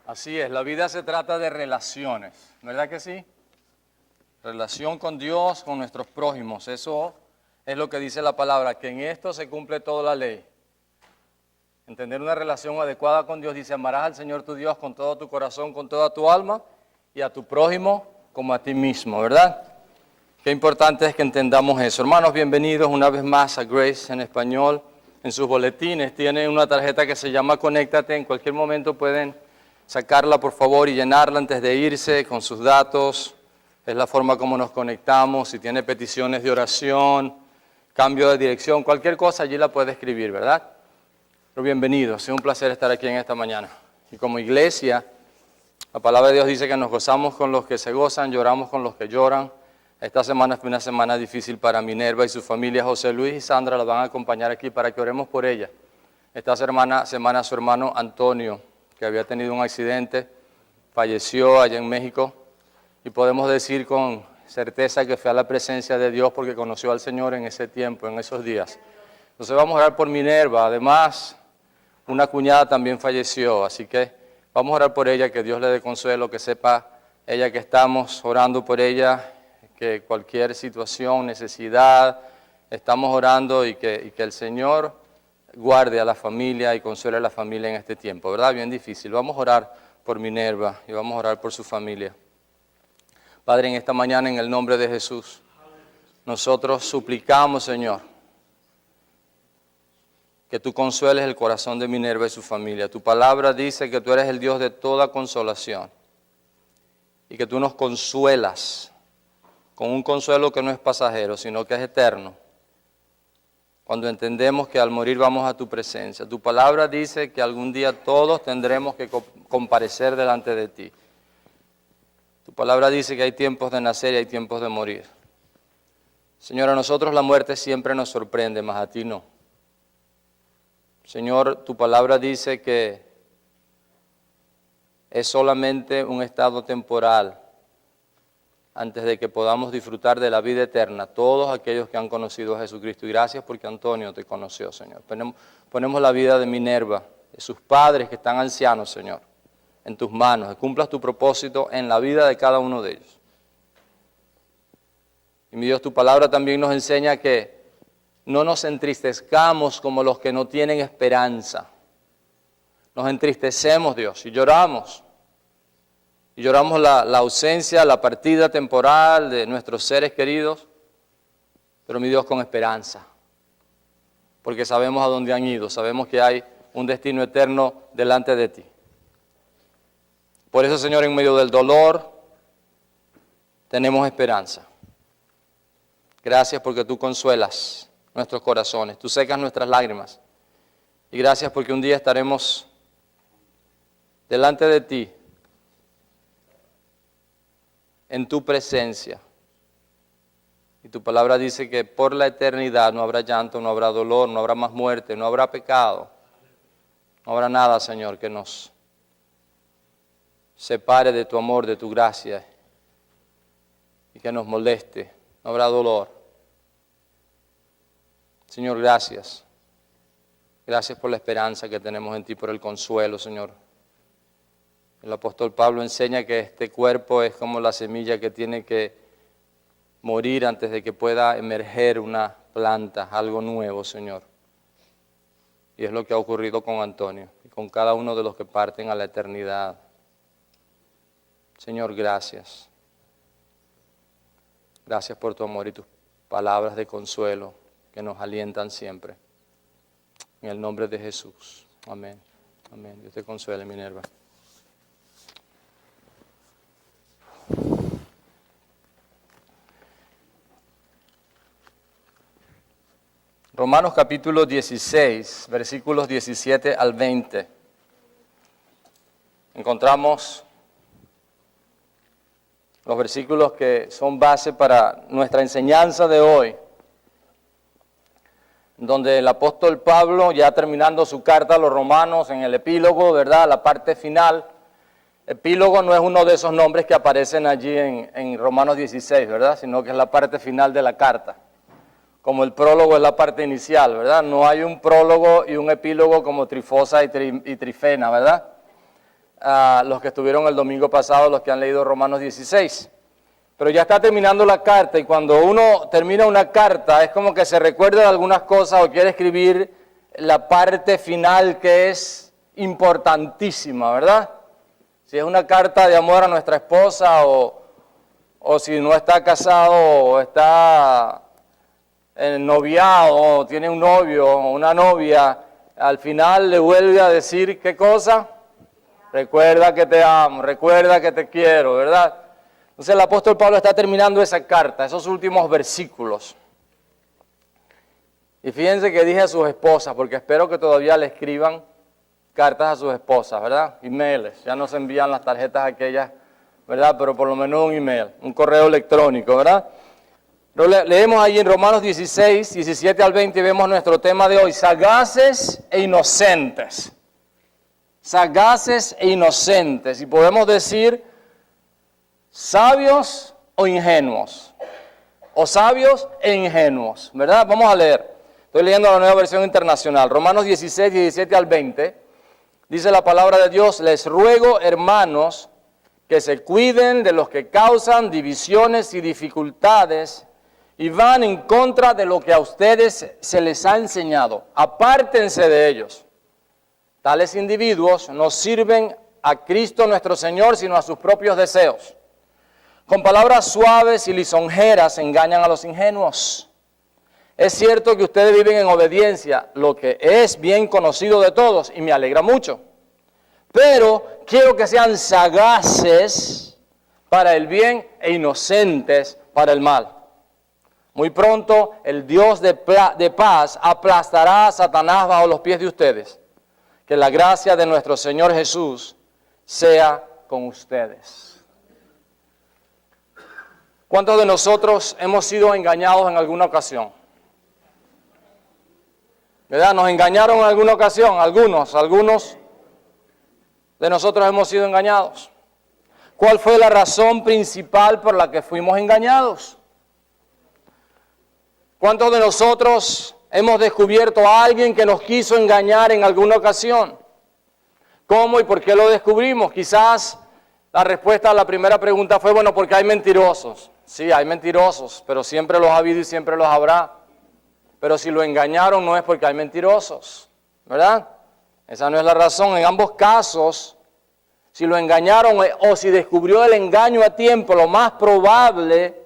Así es, la vida se trata de relaciones, ¿verdad que sí? Relación con Dios, con nuestros prójimos, eso es lo que dice la palabra, que en esto se cumple toda la ley. Entender una relación adecuada con Dios, dice, amarás al Señor tu Dios con todo tu corazón, con toda tu alma, y a tu prójimo como a ti mismo, ¿verdad? Qué importante es que entendamos eso. Hermanos, bienvenidos una vez más a Grace en español. En sus boletines tienen una tarjeta que se llama Conéctate, en cualquier momento pueden sacarla por favor y llenarla antes de irse con sus datos. Es la forma como nos conectamos. Si tiene peticiones de oración, cambio de dirección, cualquier cosa allí la puede escribir, ¿verdad? Pero bienvenidos, es un placer estar aquí en esta mañana. Y como iglesia, la palabra de Dios dice que nos gozamos con los que se gozan, lloramos con los que lloran. Esta semana fue una semana difícil para Minerva y su familia. José Luis y Sandra la van a acompañar aquí para que oremos por ella. Esta semana su hermano Antonio, que había tenido un accidente, falleció allá en México. Y podemos decir con certeza que fue a la presencia de Dios porque conoció al Señor en ese tiempo, en esos días. Entonces vamos a orar por Minerva. Además, una cuñada también falleció, así que vamos a orar por ella, que Dios le dé consuelo, que sepa ella que estamos orando por ella, que cualquier situación, necesidad, estamos orando y que el Señor guarde a la familia y consuele a la familia en este tiempo, ¿verdad? Bien difícil. Vamos a orar por Minerva y vamos a orar por su familia. Padre, en esta mañana, en el nombre de Jesús, nosotros suplicamos, Señor, que tú consueles el corazón de Minerva y su familia. Tu palabra dice que tú eres el Dios de toda consolación y que tú nos consuelas con un consuelo que no es pasajero, sino que es eterno. Cuando entendemos que al morir vamos a tu presencia. Tu palabra dice que algún día todos tendremos que comparecer delante de ti. Tu palabra dice que hay tiempos de nacer y hay tiempos de morir. Señor, a nosotros la muerte siempre nos sorprende, mas a ti no. Señor, tu palabra dice que es solamente un estado temporal antes de que podamos disfrutar de la vida eterna, todos aquellos que han conocido a Jesucristo. Y gracias porque Antonio te conoció, Señor. Ponemos la vida de Minerva, de sus padres que están ancianos, Señor, en tus manos, que cumplas tu propósito en la vida de cada uno de ellos. Y mi Dios, tu palabra también nos enseña que no nos entristezcamos como los que no tienen esperanza. Nos entristecemos, Dios, y lloramos. Y lloramos la ausencia, la partida temporal de nuestros seres queridos, pero mi Dios, con esperanza, porque sabemos a dónde han ido, sabemos que hay un destino eterno delante de ti. Por eso, Señor, en medio del dolor, tenemos esperanza. Gracias porque tú consuelas nuestros corazones, tú secas nuestras lágrimas. Y gracias porque un día estaremos delante de ti, en tu presencia. Y tu palabra dice que por la eternidad no habrá llanto, no habrá dolor, no habrá más muerte, no habrá pecado. No habrá nada, Señor, que nos separe de tu amor, de tu gracia y que nos moleste. No habrá dolor. Señor, gracias. Gracias por la esperanza que tenemos en ti, por el consuelo, Señor. El apóstol Pablo enseña que este cuerpo es como la semilla que tiene que morir antes de que pueda emerger una planta, algo nuevo, Señor. Y es lo que ha ocurrido con Antonio y con cada uno de los que parten a la eternidad. Señor, gracias. Gracias por tu amor y tus palabras de consuelo que nos alientan siempre. En el nombre de Jesús. Amén. Amén. Dios te consuele, Minerva. Romanos capítulo 16, versículos 17 al 20. Encontramos los versículos que son base para nuestra enseñanza de hoy, donde el apóstol Pablo, ya terminando su carta a los romanos en el epílogo, ¿verdad?, la parte final. Epílogo no es uno de esos nombres que aparecen allí en Romanos 16, ¿verdad?, sino que es la parte final de la carta. Como el prólogo es la parte inicial, ¿verdad? No hay un prólogo y un epílogo como Trifosa y Trifena, ¿verdad? a los que estuvieron el domingo pasado, los que han leído Romanos 16. Pero ya está terminando la carta, y cuando uno termina una carta es como que se recuerda de algunas cosas o quiere escribir la parte final que es importantísima, ¿verdad? Si es una carta de amor a nuestra esposa o si no está casado o está noviado o tiene un novio o una novia, al final le vuelve a decir ¿qué cosa? Recuerda que te amo, recuerda que te quiero, ¿verdad? Entonces el apóstol Pablo está terminando esa carta, esos últimos versículos. Y fíjense que dije a sus esposas, porque espero que todavía le escriban cartas a sus esposas, ¿verdad? Emails, ya no se envían las tarjetas aquellas, ¿verdad? Pero por lo menos un email, un correo electrónico, ¿verdad? Pero leemos ahí en Romanos 16, 17 al 20 y vemos nuestro tema de hoy, sagaces e inocentes. Sagaces e inocentes, y podemos decir sabios o ingenuos, o sabios e ingenuos, ¿verdad? Vamos a leer, estoy leyendo la Nueva Versión Internacional, Romanos 16, 17 al 20, dice la palabra de Dios, les ruego, hermanos, que se cuiden de los que causan divisiones y dificultades y van en contra de lo que a ustedes se les ha enseñado, apártense de ellos. Tales individuos no sirven a Cristo nuestro Señor, sino a sus propios deseos. Con palabras suaves y lisonjeras engañan a los ingenuos. Es cierto que ustedes viven en obediencia, lo que es bien conocido de todos, y me alegra mucho. Pero quiero que sean sagaces para el bien e inocentes para el mal. Muy pronto el Dios de paz aplastará a Satanás bajo los pies de ustedes. Que la gracia de nuestro Señor Jesús sea con ustedes. ¿Cuántos de nosotros hemos sido engañados en alguna ocasión? ¿Verdad? Nos engañaron en alguna ocasión, algunos de nosotros hemos sido engañados. ¿Cuál fue la razón principal por la que fuimos engañados? ¿Cuántos de nosotros hemos descubierto a alguien que nos quiso engañar en alguna ocasión? ¿Cómo y por qué lo descubrimos? Quizás la respuesta a la primera pregunta fue, bueno, porque hay mentirosos. Sí, hay mentirosos, pero siempre los ha habido y siempre los habrá. Pero si lo engañaron no es porque hay mentirosos, ¿verdad? Esa no es la razón. En ambos casos, si lo engañaron o si descubrió el engaño a tiempo, lo más probable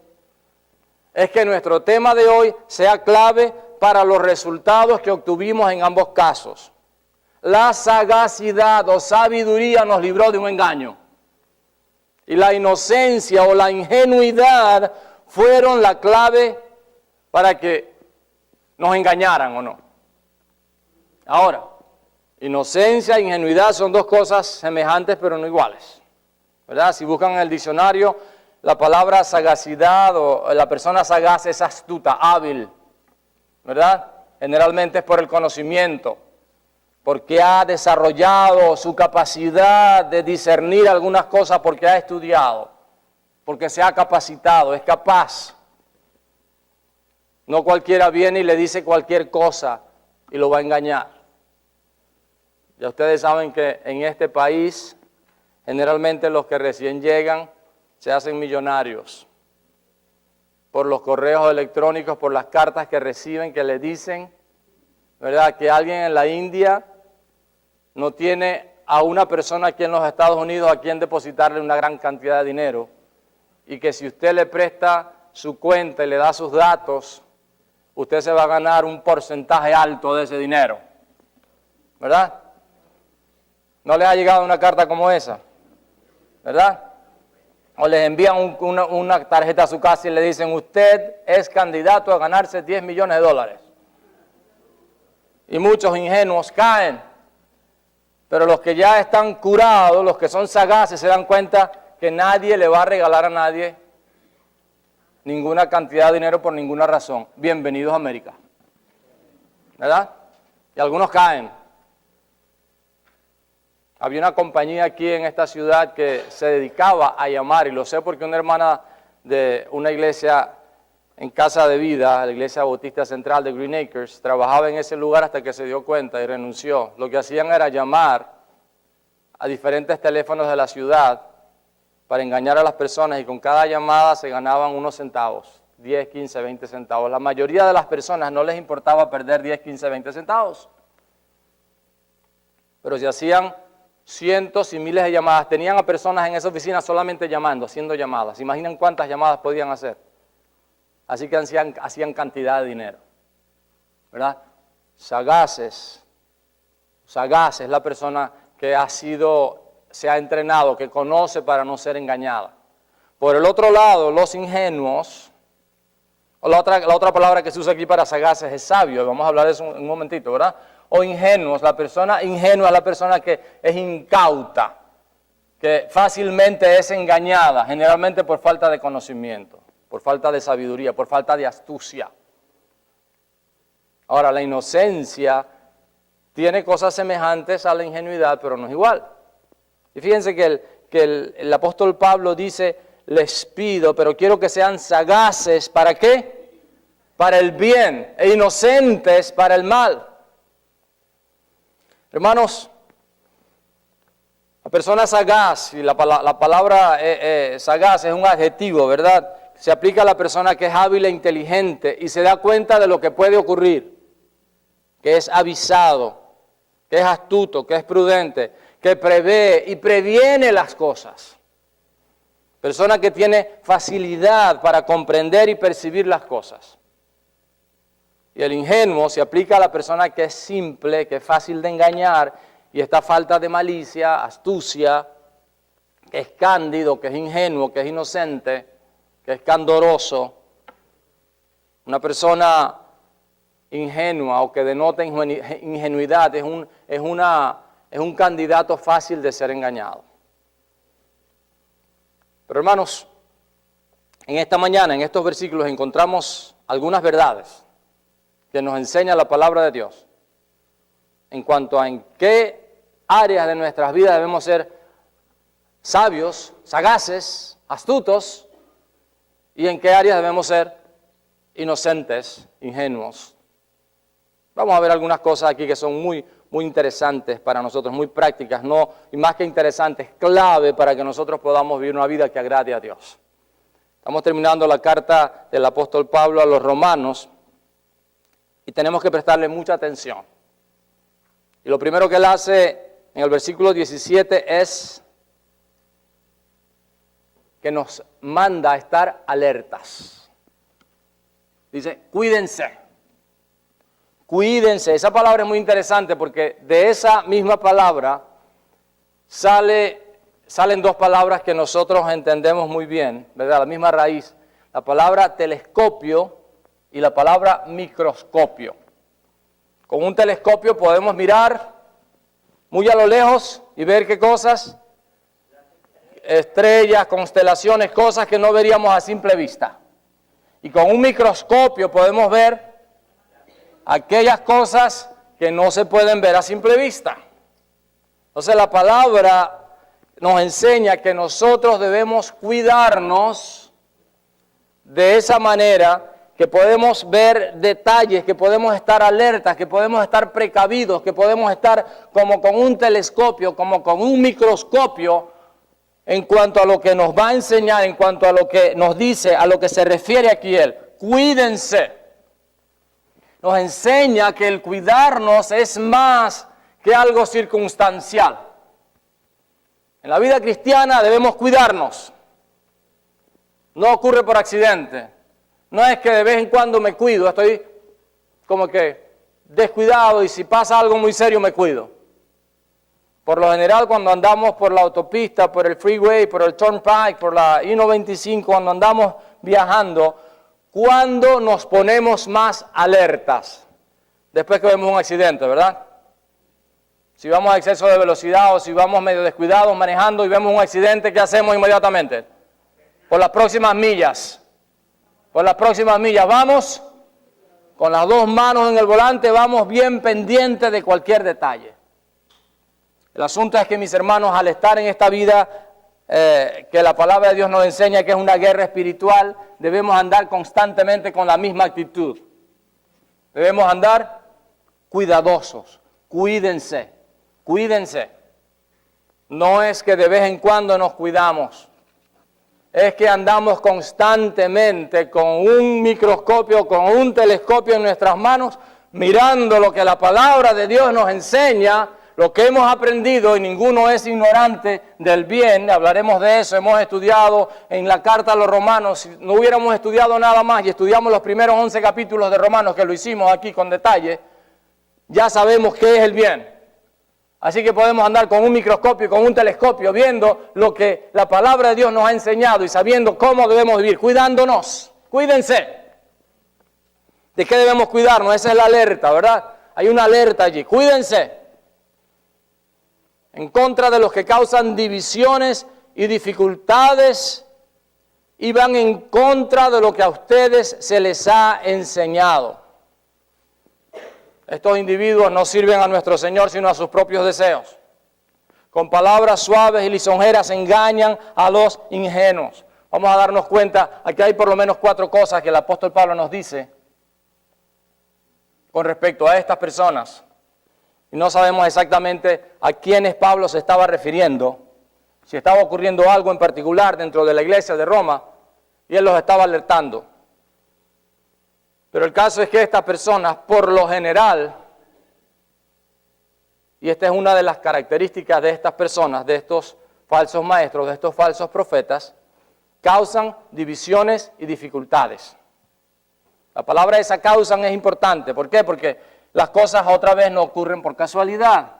es que nuestro tema de hoy sea clave para los resultados que obtuvimos en ambos casos. La sagacidad o sabiduría nos libró de un engaño. Y la inocencia o la ingenuidad fueron la clave para que nos engañaran o no. Ahora, inocencia e ingenuidad son dos cosas semejantes pero no iguales, ¿verdad? Si buscan en el diccionario, la palabra sagacidad o la persona sagaz es astuta, hábil, ¿verdad? Generalmente es por el conocimiento, porque ha desarrollado su capacidad de discernir algunas cosas porque ha estudiado, porque se ha capacitado, es capaz. No cualquiera viene y le dice cualquier cosa y lo va a engañar. Ya ustedes saben que en este país, generalmente los que recién llegan se hacen millonarios por los correos electrónicos, por las cartas que reciben que le dicen, ¿verdad?, que alguien en la India no tiene a una persona aquí en los Estados Unidos a quien depositarle una gran cantidad de dinero y que si usted le presta su cuenta y le da sus datos, usted se va a ganar un porcentaje alto de ese dinero, ¿verdad? ¿No les ha llegado una carta como esa? ¿Verdad? O les envían una tarjeta a su casa y le dicen, usted es candidato a ganarse 10 millones de dólares. Y muchos ingenuos caen. Pero los que ya están curados, los que son sagaces, se dan cuenta que nadie le va a regalar a nadie ninguna cantidad de dinero por ninguna razón. Bienvenidos a América. ¿Verdad? Y algunos caen. Había una compañía aquí en esta ciudad que se dedicaba a llamar, y lo sé porque una hermana de una iglesia en Casa de Vida, la iglesia bautista central de Green Acres, trabajaba en ese lugar hasta que se dio cuenta y renunció. Lo que hacían era llamar a diferentes teléfonos de la ciudad para engañar a las personas y con cada llamada se ganaban unos centavos, 10, 15, 20 centavos. La mayoría de las personas no les importaba perder 10, 15, 20 centavos. Pero si hacían cientos y miles de llamadas, tenían a personas en esa oficina solamente llamando, haciendo llamadas. ¿Imaginan cuántas llamadas podían hacer? Así que hacían cantidad de dinero, ¿verdad? Sagaz es la persona que se ha entrenado, que conoce para no ser engañada. Por el otro lado, los ingenuos, o la otra palabra que se usa aquí para sagaces es sabio, vamos a hablar de eso en un momentito, ¿verdad? O ingenuos, la persona ingenua es la persona que es incauta, que fácilmente es engañada, generalmente por falta de conocimiento, por falta de sabiduría, por falta de astucia. Ahora, la inocencia tiene cosas semejantes a la ingenuidad, pero no es igual. Y fíjense que el apóstol Pablo dice, les pido, pero quiero que sean sagaces, ¿para qué? Para el bien, e inocentes para el mal. Hermanos, la persona sagaz, y la palabra sagaz es un adjetivo, ¿verdad? Se aplica a la persona que es hábil e inteligente y se da cuenta de lo que puede ocurrir, que es avisado, que es astuto, que es prudente, que prevé y previene las cosas. Persona que tiene facilidad para comprender y percibir las cosas. Y el ingenuo se aplica a la persona que es simple, que es fácil de engañar, y esta falta de malicia, astucia, que es cándido, que es ingenuo, que es inocente, que es candoroso. Una persona ingenua o que denota ingenuidad es un candidato fácil de ser engañado. Pero hermanos, en esta mañana, en estos versículos, encontramos algunas verdades que nos enseña la palabra de Dios en cuanto a en qué áreas de nuestras vidas debemos ser sabios, sagaces, astutos, y en qué áreas debemos ser inocentes, ingenuos. Vamos a ver algunas cosas aquí que son muy interesantes para nosotros, muy prácticas, no, y más que interesantes, clave para que nosotros podamos vivir una vida que agrade a Dios. Estamos terminando la carta del apóstol Pablo a los romanos y tenemos que prestarle mucha atención. Y lo primero que él hace en el versículo 17 es que nos manda a estar alertas. Dice, cuídense. Cuídense. Esa palabra es muy interesante porque de esa misma palabra salen dos palabras que nosotros entendemos muy bien, ¿verdad? La misma raíz. La palabra telescopio y la palabra microscopio. Con un telescopio podemos mirar muy a lo lejos y ver qué cosas, estrellas, constelaciones, cosas que no veríamos a simple vista. Y con un microscopio podemos ver aquellas cosas que no se pueden ver a simple vista. Entonces la palabra nos enseña que nosotros debemos cuidarnos de esa manera, que podemos ver detalles, que podemos estar alertas, que podemos estar precavidos, que podemos estar como con un telescopio, como con un microscopio, en cuanto a lo que nos va a enseñar, en cuanto a lo que nos dice, a lo que se refiere aquí él. Cuídense. Nos enseña que el cuidarnos es más que algo circunstancial. En la vida cristiana debemos cuidarnos. No ocurre por accidente. No es que de vez en cuando me cuido, estoy como que descuidado y si pasa algo muy serio me cuido. Por lo general cuando andamos por la autopista, por el freeway, por el turnpike, por la I-95, cuando andamos viajando, ¿cuándo nos ponemos más alertas? Después que vemos un accidente, ¿verdad? Si vamos a exceso de velocidad o si vamos medio descuidados manejando y vemos un accidente, ¿qué hacemos inmediatamente? Por las próximas millas. Por las próximas millas vamos con las dos manos en el volante, vamos bien pendientes de cualquier detalle. El asunto es que, mis hermanos, al estar en esta vida que la palabra de Dios nos enseña que es una guerra espiritual, debemos andar constantemente con la misma actitud. Debemos andar cuidadosos, cuídense, cuídense. no es que de vez en cuando nos cuidamos, es que andamos constantemente con un microscopio, con un telescopio en nuestras manos, mirando lo que la palabra de Dios nos enseña, lo que hemos aprendido, y ninguno es ignorante del bien. Hablaremos de eso. Hemos estudiado en la carta a los Romanos. Si no hubiéramos estudiado nada más y estudiamos los primeros 11 capítulos de Romanos, que lo hicimos aquí con detalle, ya sabemos qué es el bien. Así que podemos andar con un microscopio y con un telescopio viendo lo que la palabra de Dios nos ha enseñado y sabiendo cómo debemos vivir, cuidándonos. Cuídense. ¿De qué debemos cuidarnos? Esa es la alerta, ¿verdad? Hay una alerta allí. Cuídense. En contra de los que causan divisiones y dificultades y van en contra de lo que a ustedes se les ha enseñado. Estos individuos no sirven a nuestro Señor sino a sus propios deseos. Con palabras suaves y lisonjeras engañan a los ingenuos. Vamos a darnos cuenta, aquí hay por lo menos 4 cosas que el apóstol Pablo nos dice con respecto a estas personas. Y no sabemos exactamente a quiénes Pablo se estaba refiriendo, si estaba ocurriendo algo en particular dentro de la iglesia de Roma, y él los estaba alertando. Pero el caso es que estas personas, por lo general, y esta es una de las características de estas personas, de estos falsos maestros, de estos falsos profetas, causan divisiones y dificultades. La palabra esa causan es importante. ¿Por qué? Porque las cosas otra vez no ocurren por casualidad.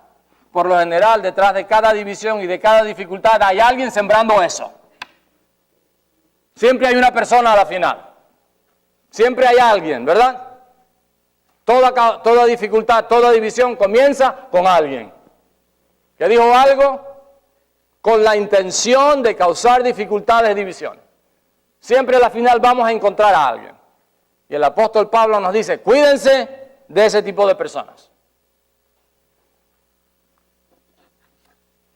Por lo general, detrás de cada división y de cada dificultad hay alguien sembrando eso. Siempre hay una persona a la final. Siempre hay alguien, ¿verdad? Toda dificultad, toda división comienza con alguien que dijo algo con la intención de causar dificultades y divisiones. Siempre a la final vamos a encontrar a alguien. Y el apóstol Pablo nos dice, cuídense de ese tipo de personas.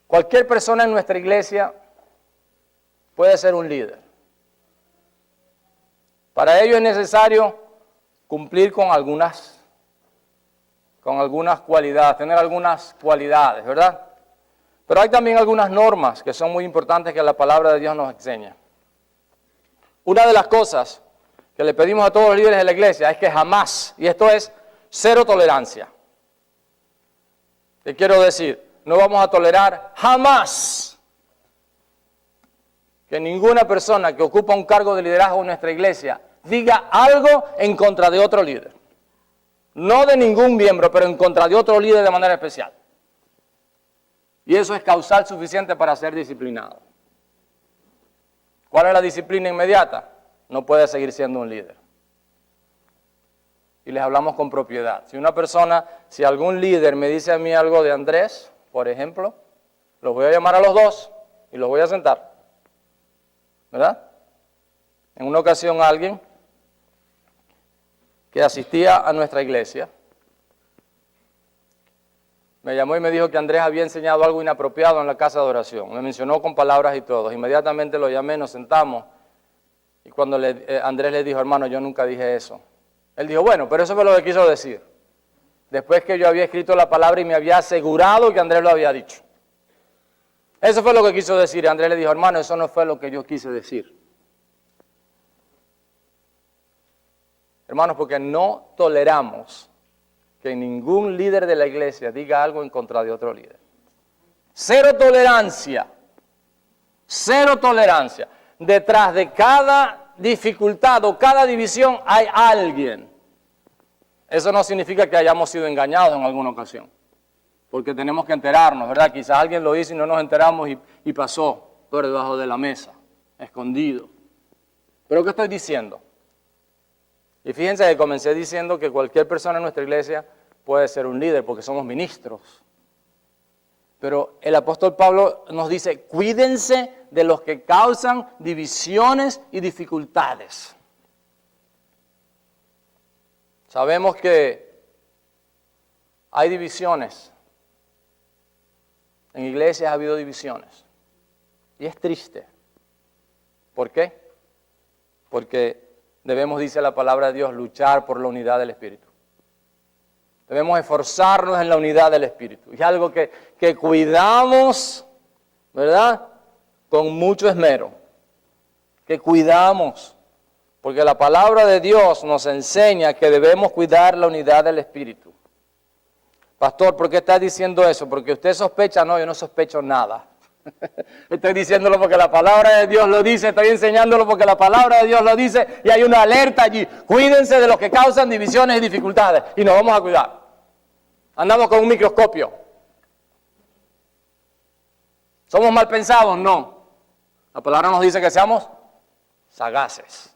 Cualquier persona en nuestra iglesia puede ser un líder. Para ello es necesario cumplir con algunas cualidades, tener algunas cualidades, ¿verdad? Pero hay también algunas normas que son muy importantes que la palabra de Dios nos enseña. Una de las cosas que le pedimos a todos los líderes de la iglesia es que jamás, y esto es cero tolerancia. ¿Qué quiero decir? No vamos a tolerar jamás que ninguna persona que ocupa un cargo de liderazgo en nuestra iglesia diga algo en contra de otro líder. No de ningún miembro, pero en contra de otro líder de manera especial. Y eso es causal suficiente para ser disciplinado. ¿Cuál es la disciplina inmediata? No puede seguir siendo un líder. Y les hablamos con propiedad. Si algún líder me dice a mí algo de Andrés, por ejemplo, los voy a llamar a los dos y los voy a sentar. ¿Verdad? En una ocasión alguien que asistía a nuestra iglesia me llamó y me dijo que Andrés había enseñado algo inapropiado en la casa de oración. Me mencionó con palabras y todo. Inmediatamente lo llamé, nos sentamos. Y cuando Andrés le dijo, hermano, yo nunca dije eso. Él dijo, bueno, pero eso fue lo que quiso decir. Después que yo había escrito la palabra y me había asegurado que Andrés lo había dicho. Eso fue lo que quiso decir. Y Andrés le dijo, hermano, eso no fue lo que yo quise decir. Hermanos, porque no toleramos que ningún líder de la iglesia diga algo en contra de otro líder. Cero tolerancia. Cero tolerancia. Detrás de cada dificultad o cada división hay alguien. Eso no significa que hayamos sido engañados en alguna ocasión. Porque tenemos que enterarnos, ¿verdad? Quizás alguien lo hizo y no nos enteramos y pasó por debajo de la mesa, escondido. ¿Pero qué estoy diciendo? Y fíjense que comencé diciendo que cualquier persona en nuestra iglesia puede ser un líder porque somos ministros. Pero el apóstol Pablo nos dice, cuídense de los que causan divisiones y dificultades. Sabemos que hay divisiones. En iglesias ha habido divisiones. Y es triste. ¿Por qué? Porque debemos, dice la palabra de Dios, luchar por la unidad del Espíritu. Debemos esforzarnos en la unidad del Espíritu. Es algo que cuidamos ¿verdad? Con mucho esmero, que cuidamos, porque la palabra de Dios nos enseña que debemos cuidar la unidad del Espíritu. Pastor, ¿por qué está diciendo eso? Porque usted sospecha. No, yo no sospecho nada. Estoy diciéndolo porque la palabra de Dios lo dice, estoy enseñándolo porque la palabra de Dios lo dice y hay una alerta allí. Cuídense de los que causan divisiones y dificultades y nos vamos a cuidar. Andamos con un microscopio. ¿Somos mal pensados? No. La palabra nos dice que seamos sagaces,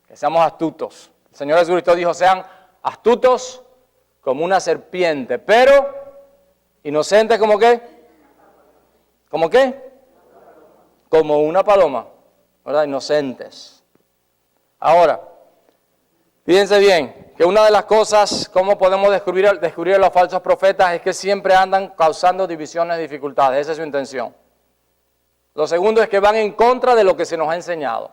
que seamos astutos. El Señor Jesucristo dijo, sean astutos como una serpiente, pero inocentes como qué. ¿Cómo qué? Como una paloma, ¿verdad? Inocentes. Ahora, fíjense bien, que una de las cosas, cómo podemos descubrir a los falsos profetas, es que siempre andan causando divisiones y dificultades. Esa es su intención. Lo segundo es que van en contra de lo que se nos ha enseñado.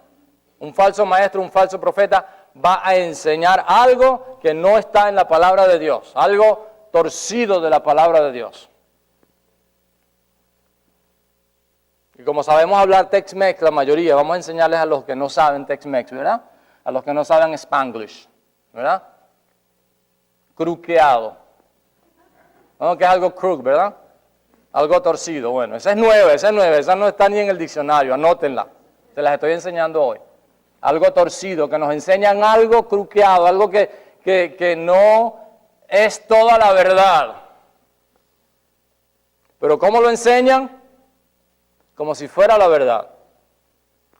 Un falso maestro, un falso profeta va a enseñar algo que no está en la palabra de Dios, algo torcido de la palabra de Dios. Y como sabemos hablar Tex-Mex, la mayoría, vamos a enseñarles a los que no saben Tex-Mex, ¿verdad? A los que no saben Spanglish, ¿verdad? Cruqueado. ¿No? Que es algo crook, ¿verdad? Algo torcido. Bueno, esa es nueva, esa no está ni en el diccionario, anótenla. Se las estoy enseñando hoy. Algo torcido, que nos enseñan algo cruqueado, algo que no es toda la verdad. Pero ¿cómo lo enseñan? Como si fuera la verdad.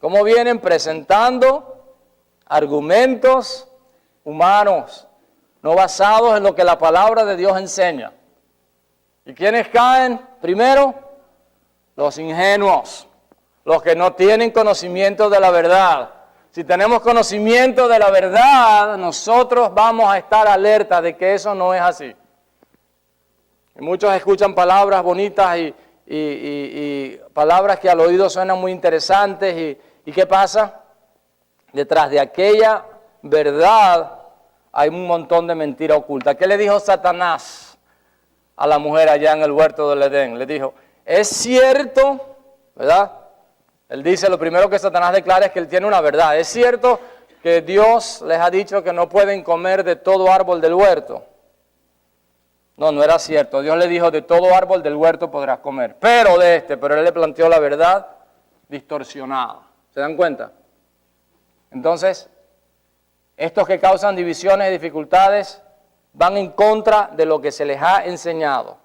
Cómo vienen presentando argumentos humanos, no basados en lo que la palabra de Dios enseña. ¿Y quiénes caen? Primero, los ingenuos, los que no tienen conocimiento de la verdad. Si tenemos conocimiento de la verdad, nosotros vamos a estar alerta de que eso no es así. Y muchos escuchan palabras bonitas y palabras que al oído suenan muy interesantes. ¿Y qué pasa? Detrás de aquella verdad hay un montón de mentira oculta. ¿Qué le dijo Satanás a la mujer allá en el huerto del Edén? Le dijo, es cierto, ¿verdad? Él dice, lo primero que Satanás declara es que él tiene una verdad. Es cierto que Dios les ha dicho que no pueden comer de todo árbol del huerto. No, no era cierto. Dios le dijo, de todo árbol del huerto podrás comer, pero él le planteó la verdad distorsionada. ¿Se dan cuenta? Entonces, estos que causan divisiones y dificultades van en contra de lo que se les ha enseñado.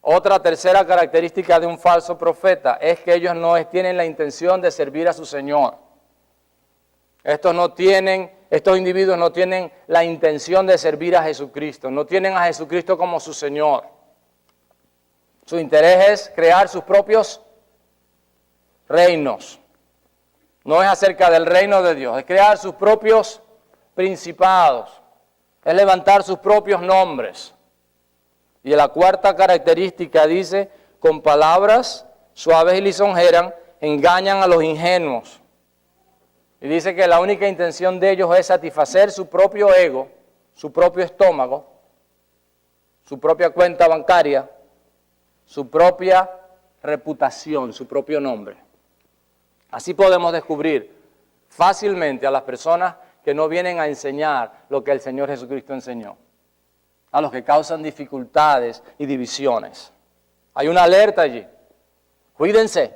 Otra tercera característica de un falso profeta es que ellos no tienen la intención de servir a su Señor. Estos individuos no tienen la intención de servir a Jesucristo, no tienen a Jesucristo como su Señor. Su interés es crear sus propios reinos. No es acerca del reino de Dios, es crear sus propios principados, es levantar sus propios nombres. Y la cuarta característica dice, con palabras suaves y lisonjeras engañan a los ingenuos. Y dice que la única intención de ellos es satisfacer su propio ego, su propio estómago, su propia cuenta bancaria, su propia reputación, su propio nombre. Así podemos descubrir fácilmente a las personas que no vienen a enseñar lo que el Señor Jesucristo enseñó, a los que causan dificultades y divisiones. Hay una alerta allí. Cuídense,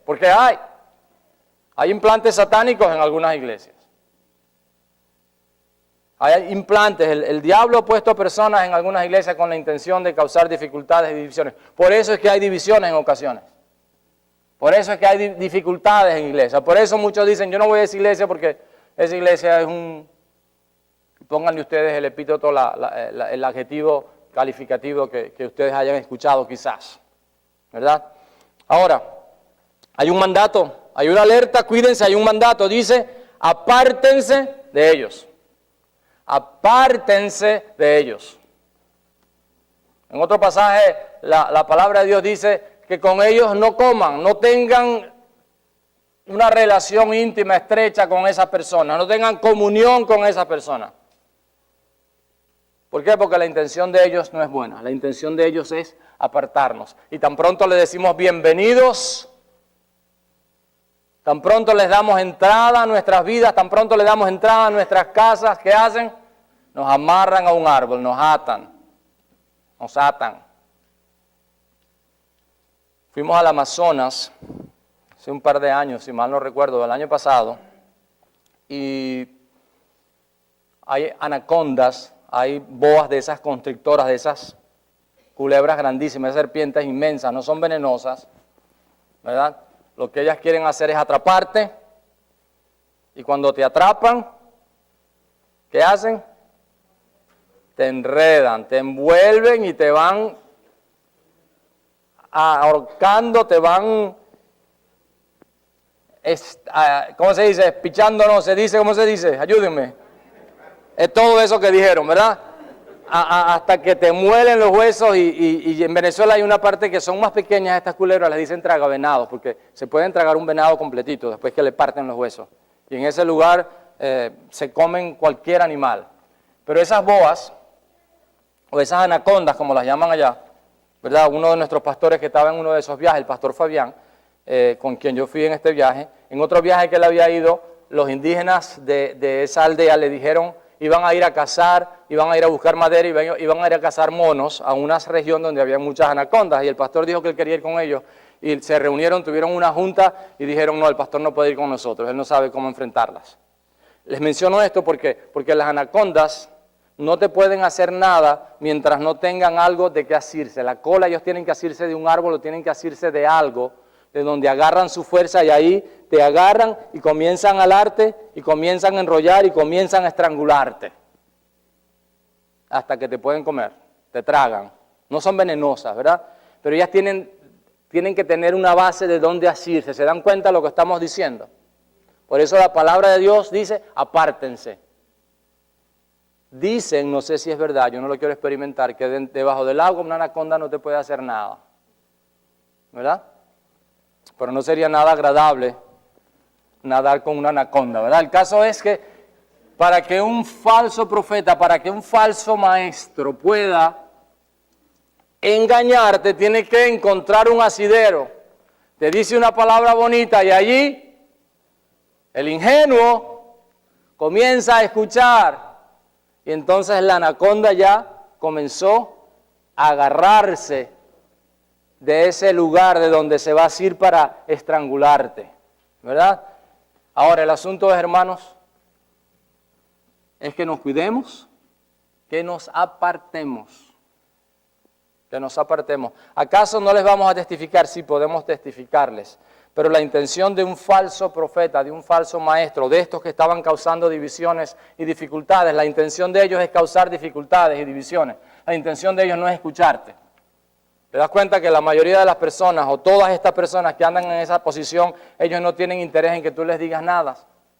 porque hay implantes satánicos en algunas iglesias. Hay implantes, el diablo ha puesto a personas en algunas iglesias con la intención de causar dificultades y divisiones. Por eso es que hay divisiones en ocasiones. Por eso es que hay dificultades en iglesias. Por eso muchos dicen, yo no voy a esa iglesia porque esa iglesia es pónganle ustedes el epíteto, el adjetivo calificativo que ustedes hayan escuchado quizás. ¿Verdad? Ahora, hay un mandato, hay una alerta, cuídense, hay un mandato. Dice, apártense de ellos. Apártense de ellos. En otro pasaje, la palabra de Dios dice que con ellos no coman, no tengan una relación íntima, estrecha con esas personas, no tengan comunión con esas personas. ¿Por qué? Porque la intención de ellos no es buena. La intención de ellos es apartarnos. Y tan pronto les decimos bienvenidos, tan pronto les damos entrada a nuestras vidas, tan pronto les damos entrada a nuestras casas, ¿qué hacen? Nos amarran a un árbol, nos atan. Fuimos al Amazonas hace un par de años, si mal no recuerdo, el año pasado, y hay anacondas, hay boas de esas constrictoras, de esas culebras grandísimas, esas serpientes inmensas, no son venenosas, ¿verdad? Lo que ellas quieren hacer es atraparte, y cuando te atrapan, ¿qué hacen? Te enredan, te envuelven y te van ahorcando, te van, ¿cómo se dice? Pichando, no, se dice, ¿cómo se dice? Ayúdenme. Es todo eso que dijeron, ¿verdad? Hasta que te muelen los huesos y en Venezuela hay una parte que son más pequeñas, estas culebras les dicen tragavenados, porque se pueden tragar un venado completito después que le parten los huesos. Y en ese lugar se comen cualquier animal. Pero esas boas, o esas anacondas, como las llaman allá, ¿verdad? Uno de nuestros pastores que estaba en uno de esos viajes, el pastor Fabián, con quien yo fui en este viaje, en otro viaje que él había ido, los indígenas de esa aldea le dijeron, iban a ir a cazar, iban a ir a buscar madera, iban a ir a cazar monos a una región donde había muchas anacondas, y el pastor dijo que él quería ir con ellos, y se reunieron, tuvieron una junta, y dijeron, no, el pastor no puede ir con nosotros, él no sabe cómo enfrentarlas. Les menciono esto porque las anacondas no te pueden hacer nada mientras no tengan algo de qué asirse. La cola ellos tienen que asirse de un árbol o tienen que asirse de algo, de donde agarran su fuerza y ahí te agarran y comienzan a alarte y comienzan a enrollar y comienzan a estrangularte. Hasta que te pueden comer, te tragan. No son venenosas, ¿verdad? Pero ellas tienen que tener una base de dónde asirse. ¿Se dan cuenta de lo que estamos diciendo? Por eso la palabra de Dios dice, apártense. Dicen, no sé si es verdad, yo no lo quiero experimentar, que debajo del agua una anaconda no te puede hacer nada. ¿Verdad? Pero no sería nada agradable nadar con una anaconda, ¿verdad? El caso es que para que un falso profeta, para que un falso maestro pueda engañarte, tiene que encontrar un asidero. Te dice una palabra bonita y allí el ingenuo comienza a escuchar. Y entonces la anaconda ya comenzó a agarrarse de ese lugar de donde se va a ir para estrangularte, ¿verdad? Ahora el asunto es, hermanos, es que nos cuidemos, que nos apartemos, que nos apartemos. ¿Acaso no les vamos a testificar? Sí, podemos testificarles, pero la intención de un falso profeta, de un falso maestro, de estos que estaban causando divisiones y dificultades, la intención de ellos es causar dificultades y divisiones. La intención de ellos no es escucharte. ¿Te das cuenta que la mayoría de las personas o todas estas personas que andan en esa posición, ellos no tienen interés en que tú les digas nada,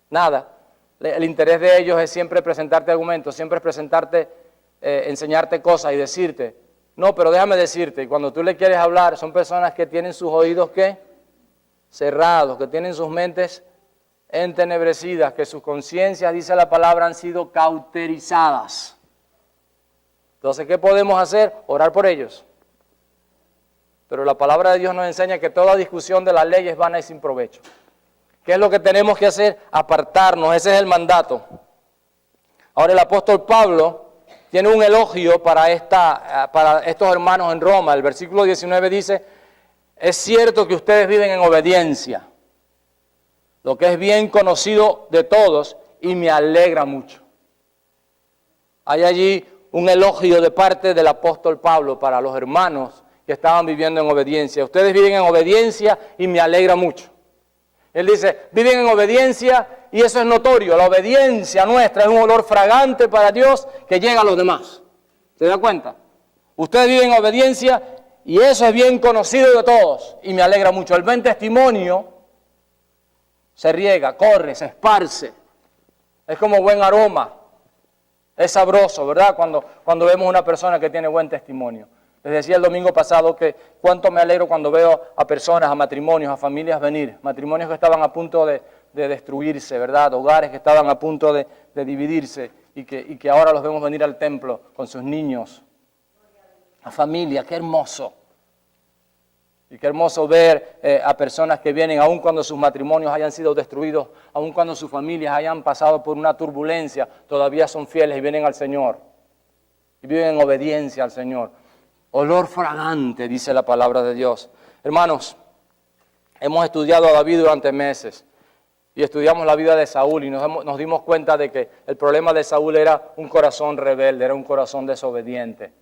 nada? El interés de ellos es siempre presentarte argumentos, siempre presentarte, enseñarte cosas y decirte, no, pero déjame decirte, y cuando tú le quieres hablar, son personas que tienen sus oídos, ¿qué? Cerrados, que tienen sus mentes entenebrecidas, que sus conciencias, dice la palabra, han sido cauterizadas. Entonces, ¿qué podemos hacer? Orar por ellos. Pero la palabra de Dios nos enseña que toda discusión de la ley es vana y sin provecho. ¿Qué es lo que tenemos que hacer? Apartarnos, ese es el mandato. Ahora el apóstol Pablo tiene un elogio para estos hermanos en Roma. El versículo 19 dice, es cierto que ustedes viven en obediencia, lo que es bien conocido de todos y me alegra mucho. Hay allí un elogio de parte del apóstol Pablo para los hermanos que estaban viviendo en obediencia. Ustedes viven en obediencia y me alegra mucho. Él dice, viven en obediencia y eso es notorio. La obediencia nuestra es un olor fragante para Dios que llega a los demás. ¿Se da cuenta? Ustedes viven en obediencia y eso es bien conocido de todos y me alegra mucho. El buen testimonio se riega, corre, se esparce. Es como buen aroma. Es sabroso, ¿verdad? Cuando vemos una persona que tiene buen testimonio. Les decía el domingo pasado que cuánto me alegro cuando veo a personas, a matrimonios, a familias venir, matrimonios que estaban a punto de de destruirse, ¿verdad? Hogares que estaban a punto de dividirse y que ahora los vemos venir al templo con sus niños. La familia, qué hermoso. Y qué hermoso ver a personas que vienen, aun cuando sus matrimonios hayan sido destruidos, aun cuando sus familias hayan pasado por una turbulencia, todavía son fieles y vienen al Señor. Y viven en obediencia al Señor. Olor fragante, dice la palabra de Dios. Hermanos, hemos estudiado a David durante meses. Y estudiamos la vida de Saúl y nos dimos cuenta de que el problema de Saúl era un corazón rebelde, era un corazón desobediente.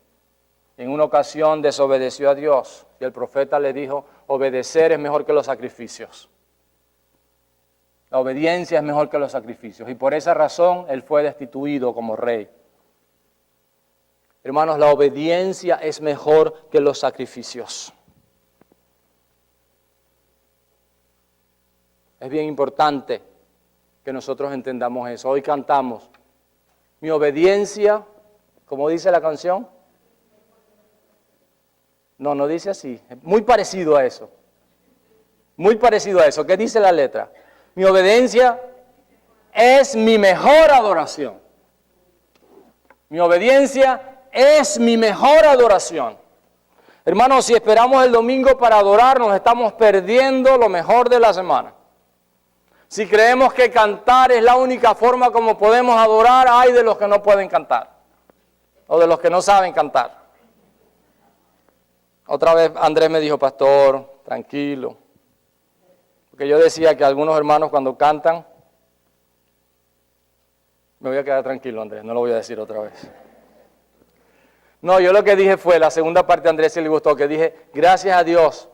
En una ocasión desobedeció a Dios y el profeta le dijo, obedecer es mejor que los sacrificios. La obediencia es mejor que los sacrificios y por esa razón él fue destituido como rey. Hermanos, la obediencia es mejor que los sacrificios. Es bien importante que nosotros entendamos eso. Hoy cantamos, mi obediencia, como dice la canción. No dice así. Muy parecido a eso. Muy parecido a eso. ¿Qué dice la letra? Mi obediencia es mi mejor adoración. Mi obediencia es mi mejor adoración. Hermanos, si esperamos el domingo para adorar, nos estamos perdiendo lo mejor de la semana. Si creemos que cantar es la única forma como podemos adorar, hay de los que no pueden cantar. O de los que no saben cantar. Otra vez Andrés me dijo, pastor, tranquilo. Porque yo decía que algunos hermanos cuando cantan, me voy a quedar tranquilo, Andrés, no lo voy a decir otra vez. No, yo lo que dije fue, la segunda parte a Andrés sí le gustó, que dije, gracias a Dios,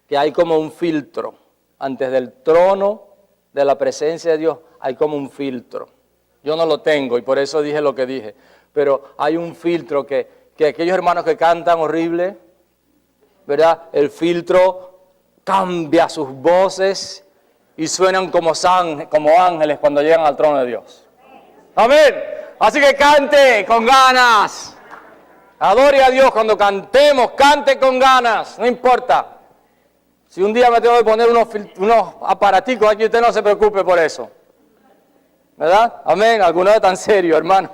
que hay como un filtro. Antes del trono de la presencia de Dios, hay como un filtro. Yo no lo tengo y por eso dije lo que dije. Pero hay un filtro que aquellos hermanos que cantan horrible, ¿verdad? El filtro cambia sus voces y suenan como ángeles cuando llegan al trono de Dios. Amén. Así que cante con ganas. Adore a Dios cuando cantemos, cante con ganas, no importa. Si un día me tengo que poner unos aparaticos aquí, usted no se preocupe por eso. ¿Verdad? Amén. Algunos tan serios, hermano.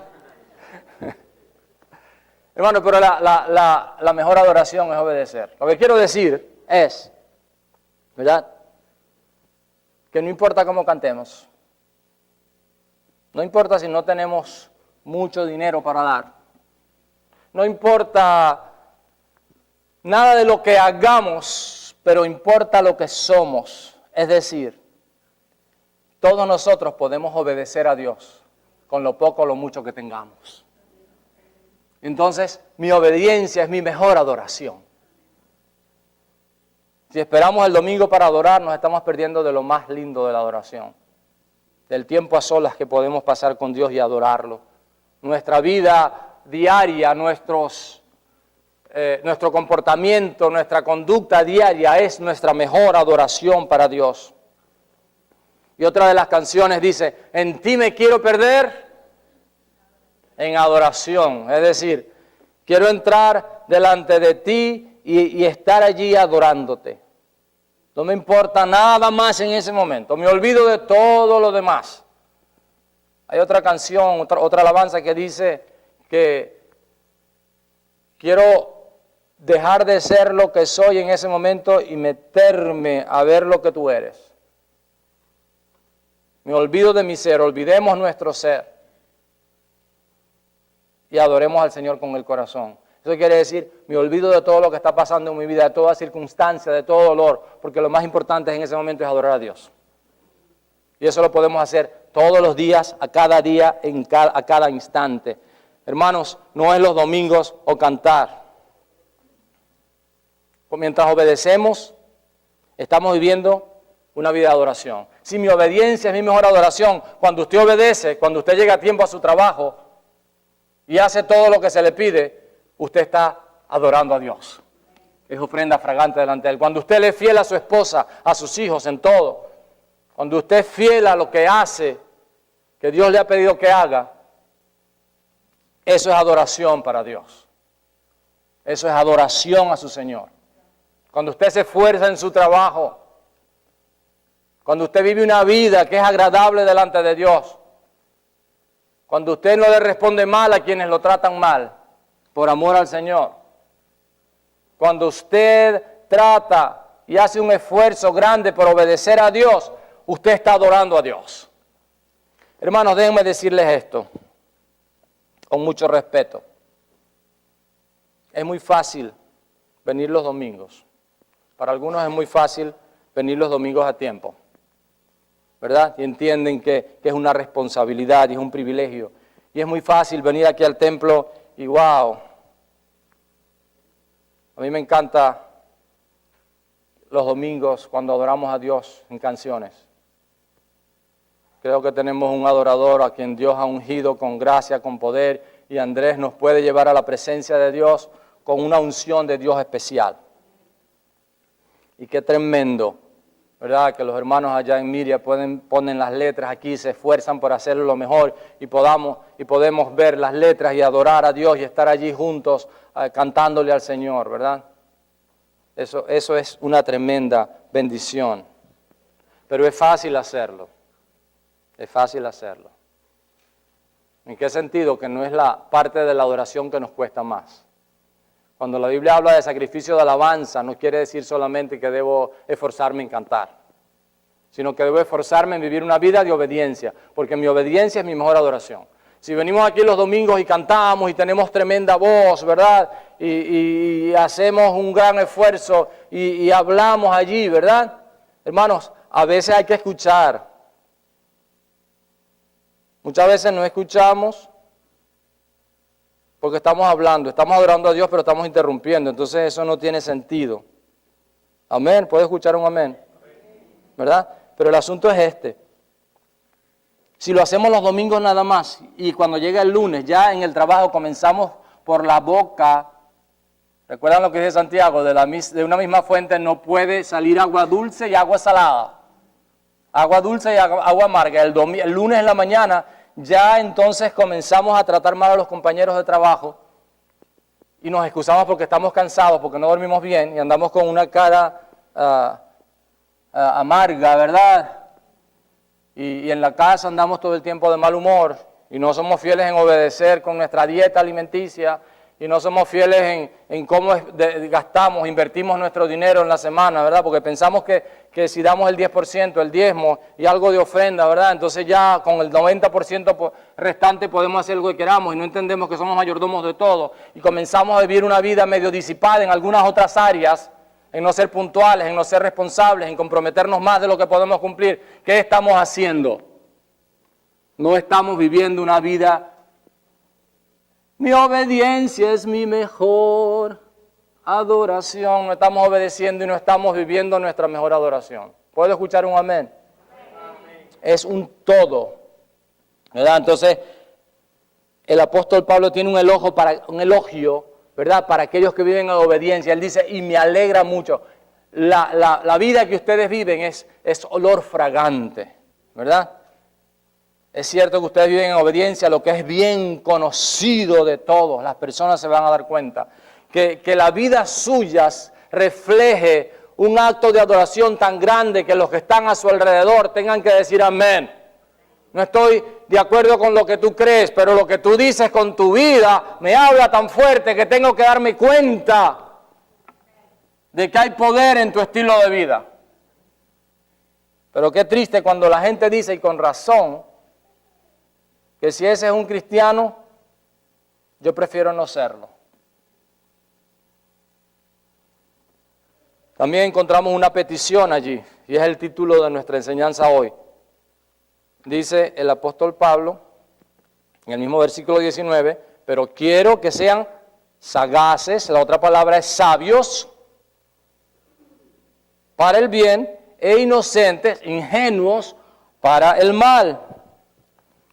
Hermano, pero la mejor adoración es obedecer. Lo que quiero decir es, ¿verdad? Que no importa cómo cantemos. No importa si no tenemos mucho dinero para dar. No importa nada de lo que hagamos, pero importa lo que somos. Es decir, todos nosotros podemos obedecer a Dios con lo poco o lo mucho que tengamos. Entonces, mi obediencia es mi mejor adoración. Si esperamos el domingo para adorar, nos estamos perdiendo de lo más lindo de la adoración. Del tiempo a solas que podemos pasar con Dios y adorarlo. Nuestra vida diaria, nuestro comportamiento, nuestra conducta diaria es nuestra mejor adoración para Dios. Y otra de las canciones dice, en ti me quiero perder en adoración. Es decir, quiero entrar delante de ti y estar allí adorándote. No me importa nada más en ese momento. Me olvido de todo lo demás. Hay otra canción, otra alabanza que dice que quiero dejar de ser lo que soy en ese momento y meterme a ver lo que tú eres. Me olvido de mi ser, olvidemos nuestro ser y adoremos al Señor con el corazón. Eso quiere decir, me olvido de todo lo que está pasando en mi vida, de toda circunstancia, de todo dolor, porque lo más importante en ese momento es adorar a Dios. Y eso lo podemos hacer todos los días, a cada día, a cada instante. Hermanos, no es los domingos o cantar. Mientras obedecemos, estamos viviendo una vida de adoración. Si mi obediencia es mi mejor adoración, cuando usted obedece, cuando usted llega a tiempo a su trabajo y hace todo lo que se le pide, usted está adorando a Dios. Es ofrenda fragante delante de Él. Cuando usted le es fiel a su esposa, a sus hijos, en todo, cuando usted es fiel a lo que hace, que Dios le ha pedido que haga, eso es adoración para Dios. Eso es adoración a su Señor. Cuando usted se esfuerza en su trabajo, Cuando usted vive una vida que es agradable delante de Dios. Cuando usted no le responde mal a quienes lo tratan mal, por amor al Señor. Cuando usted trata y hace un esfuerzo grande por obedecer a Dios, usted está adorando a Dios. Hermanos, déjenme decirles esto, con mucho respeto. Es muy fácil venir los domingos. Para algunos es muy fácil venir los domingos a tiempo, ¿verdad? Y entienden que es una responsabilidad y es un privilegio. Y es muy fácil venir aquí al templo y wow. A mí me encanta los domingos cuando adoramos a Dios en canciones. Creo que tenemos un adorador a quien Dios ha ungido con gracia, con poder, y Andrés nos puede llevar a la presencia de Dios con una unción de Dios especial. Y qué tremendo, ¿verdad? Que los hermanos allá en Miria ponen las letras aquí, se esfuerzan por hacerlo lo mejor y podemos ver las letras y adorar a Dios y estar allí juntos cantándole al Señor, ¿verdad? Eso es una tremenda bendición. Pero es fácil hacerlo. Es fácil hacerlo. ¿En qué sentido? Que no es la parte de la adoración que nos cuesta más. Cuando la Biblia habla de sacrificio de alabanza, no quiere decir solamente que debo esforzarme en cantar, sino que debo esforzarme en vivir una vida de obediencia, porque mi obediencia es mi mejor adoración. Si venimos aquí los domingos y cantamos y tenemos tremenda voz, ¿verdad? Y hacemos un gran esfuerzo y hablamos allí, ¿verdad? Hermanos, a veces hay que escuchar. Muchas veces no escuchamos porque estamos hablando, estamos adorando a Dios, pero estamos interrumpiendo. Entonces eso no tiene sentido. Amén. ¿Puede escuchar un amén? ¿Verdad? Pero el asunto es este. Si lo hacemos los domingos nada más y cuando llega el lunes, ya en el trabajo comenzamos por la boca. ¿Recuerdan lo que dice Santiago? De una misma fuente no puede salir agua dulce y agua salada. Agua dulce y agua amarga. El lunes en la mañana ya entonces comenzamos a tratar mal a los compañeros de trabajo y nos excusamos porque estamos cansados, porque no dormimos bien y andamos con una cara amarga, ¿verdad? Y en la casa andamos todo el tiempo de mal humor y no somos fieles en obedecer con nuestra dieta alimenticia y no somos fieles en cómo gastamos, invertimos nuestro dinero en la semana, ¿verdad? Porque pensamos que si damos el 10%, el diezmo y algo de ofrenda, ¿verdad? Entonces ya con el 90% restante podemos hacer lo que queramos y no entendemos que somos mayordomos de todo y comenzamos a vivir una vida medio disipada en algunas otras áreas, en no ser puntuales, en no ser responsables, en comprometernos más de lo que podemos cumplir. ¿Qué estamos haciendo? No estamos viviendo una vida. Mi obediencia es mi mejor adoración. No estamos obedeciendo y no estamos viviendo nuestra mejor adoración. ¿Puedo escuchar un amén? Amén. Es un todo, ¿verdad? Entonces, el apóstol Pablo tiene un elogio, ¿verdad? Para aquellos que viven en obediencia. Él dice, y me alegra mucho. La vida que ustedes viven es olor fragante, ¿verdad? Es cierto que ustedes viven en obediencia, lo que es bien conocido de todos, las personas se van a dar cuenta, que la vida suya refleje un acto de adoración tan grande que los que están a su alrededor tengan que decir amén. No estoy de acuerdo con lo que tú crees, pero lo que tú dices con tu vida me habla tan fuerte que tengo que darme cuenta de que hay poder en tu estilo de vida. Pero qué triste cuando la gente dice, y con razón, que si ese es un cristiano, yo prefiero no serlo. También encontramos una petición allí, y es el título de nuestra enseñanza hoy. Dice el apóstol Pablo, en el mismo versículo 19, pero quiero que sean sagaces, la otra palabra es sabios, para el bien, e inocentes, ingenuos para el mal.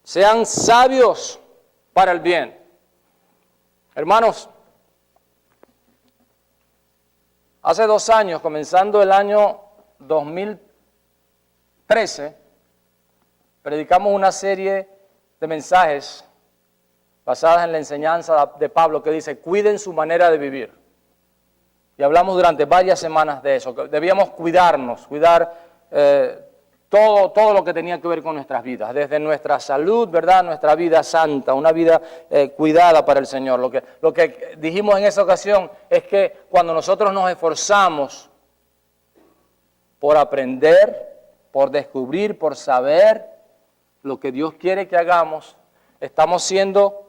Sean sabios para el bien. Hermanos, hace 2 años, comenzando el año 2013, predicamos una serie de mensajes basadas en la enseñanza de Pablo que dice, cuiden su manera de vivir. Y hablamos durante varias semanas de eso, que debíamos cuidarnos, cuidar todo lo que tenía que ver con nuestras vidas, desde nuestra salud, ¿verdad? Nuestra vida santa, una vida cuidada para el Señor. Lo que dijimos en esa ocasión es que cuando nosotros nos esforzamos por aprender, por descubrir, por saber lo que Dios quiere que hagamos, estamos siendo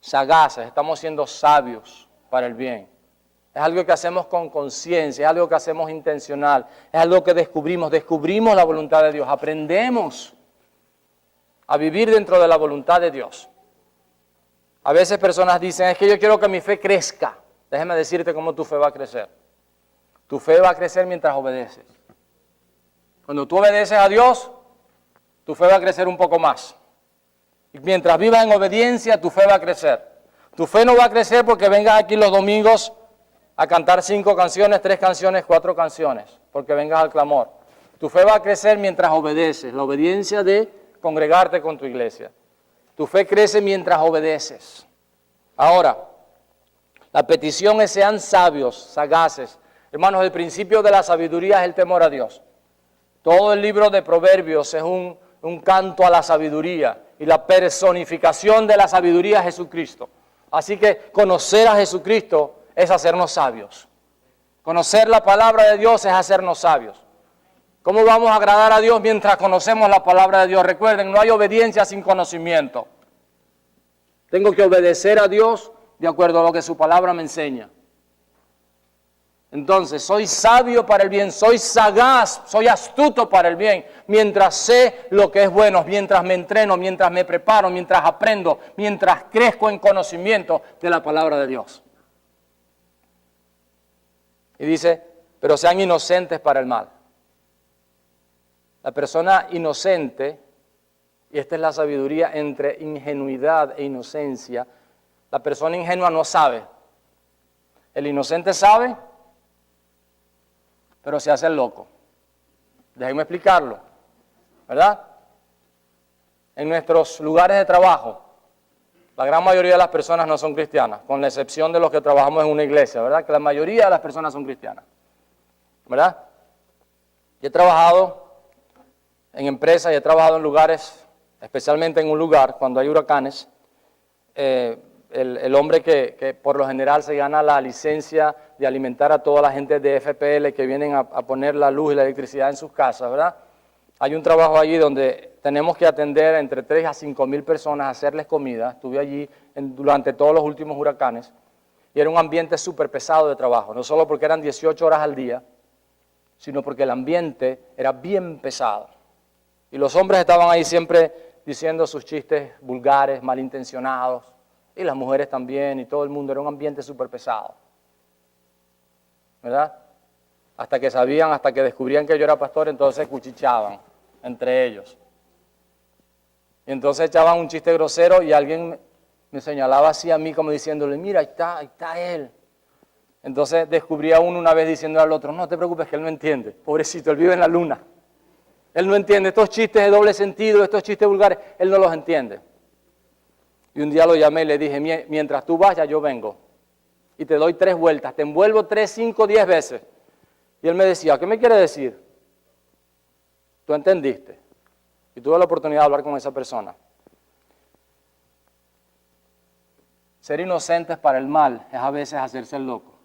sagaces, estamos siendo sabios para el bien. Es algo que hacemos con conciencia, es algo que hacemos intencional, es algo que descubrimos la voluntad de Dios, aprendemos a vivir dentro de la voluntad de Dios. A veces personas dicen, es que yo quiero que mi fe crezca. Déjame decirte cómo tu fe va a crecer. Tu fe va a crecer mientras obedeces. Cuando tú obedeces a Dios, tu fe va a crecer un poco más. Y mientras vivas en obediencia, tu fe va a crecer. Tu fe no va a crecer porque vengas aquí los domingos a cantar 5 canciones, 3 canciones, 4 canciones, porque vengas al clamor. Tu fe va a crecer mientras obedeces, la obediencia de congregarte con tu iglesia. Tu fe crece mientras obedeces. Ahora, la petición es sean sabios, sagaces. Hermanos, el principio de la sabiduría es el temor a Dios. Todo el libro de Proverbios es un canto a la sabiduría y la personificación de la sabiduría es Jesucristo. Así que conocer a Jesucristo es hacernos sabios. Conocer la palabra de Dios es hacernos sabios. ¿Cómo vamos a agradar a Dios mientras conocemos la palabra de Dios? Recuerden, no hay obediencia sin conocimiento. Tengo que obedecer a Dios de acuerdo a lo que su palabra me enseña. Entonces, soy sabio para el bien, soy sagaz, soy astuto para el bien, mientras sé lo que es bueno, mientras me entreno, mientras me preparo, mientras aprendo, mientras crezco en conocimiento de la palabra de Dios. Y dice, pero sean inocentes para el mal. La persona inocente, y esta es la sabiduría entre ingenuidad e inocencia, la persona ingenua no sabe. El inocente sabe, pero se hace el loco. Déjenme explicarlo, ¿verdad? En nuestros lugares de trabajo, la gran mayoría de las personas no son cristianas, con la excepción de los que trabajamos en una iglesia, ¿verdad? Que la mayoría de las personas son cristianas, ¿verdad? Yo he trabajado en empresas y he trabajado en lugares, especialmente en un lugar, cuando hay huracanes, el hombre que por lo general se gana la licencia de alimentar a toda la gente de FPL que vienen a poner la luz y la electricidad en sus casas, ¿verdad? Hay un trabajo allí donde tenemos que atender entre 3 a 5 mil personas, hacerles comida. Estuve allí durante todos los últimos huracanes y era un ambiente súper pesado de trabajo, no solo porque eran 18 horas al día, sino porque el ambiente era bien pesado. Y los hombres estaban ahí siempre diciendo sus chistes vulgares, malintencionados, y las mujeres también, y todo el mundo. Era un ambiente súper pesado, ¿verdad? Hasta que sabían, hasta que descubrían que yo era pastor, entonces cuchicheaban entre ellos. Y entonces echaban un chiste grosero y alguien me señalaba así a mí como diciéndole, mira, ahí está él. Entonces descubría uno una vez diciendo al otro, no te preocupes que él no entiende, pobrecito, él vive en la luna. Él no entiende estos chistes de doble sentido, estos chistes vulgares, él no los entiende. Y un día lo llamé y le dije, mientras tú vayas yo vengo y te doy 3 vueltas, te envuelvo 3, 5, 10 veces. Y él me decía, ¿qué me quiere decir? ¿Tú entendiste? Y tuve la oportunidad de hablar con esa persona. Ser inocentes para el mal es a veces hacerse el loco.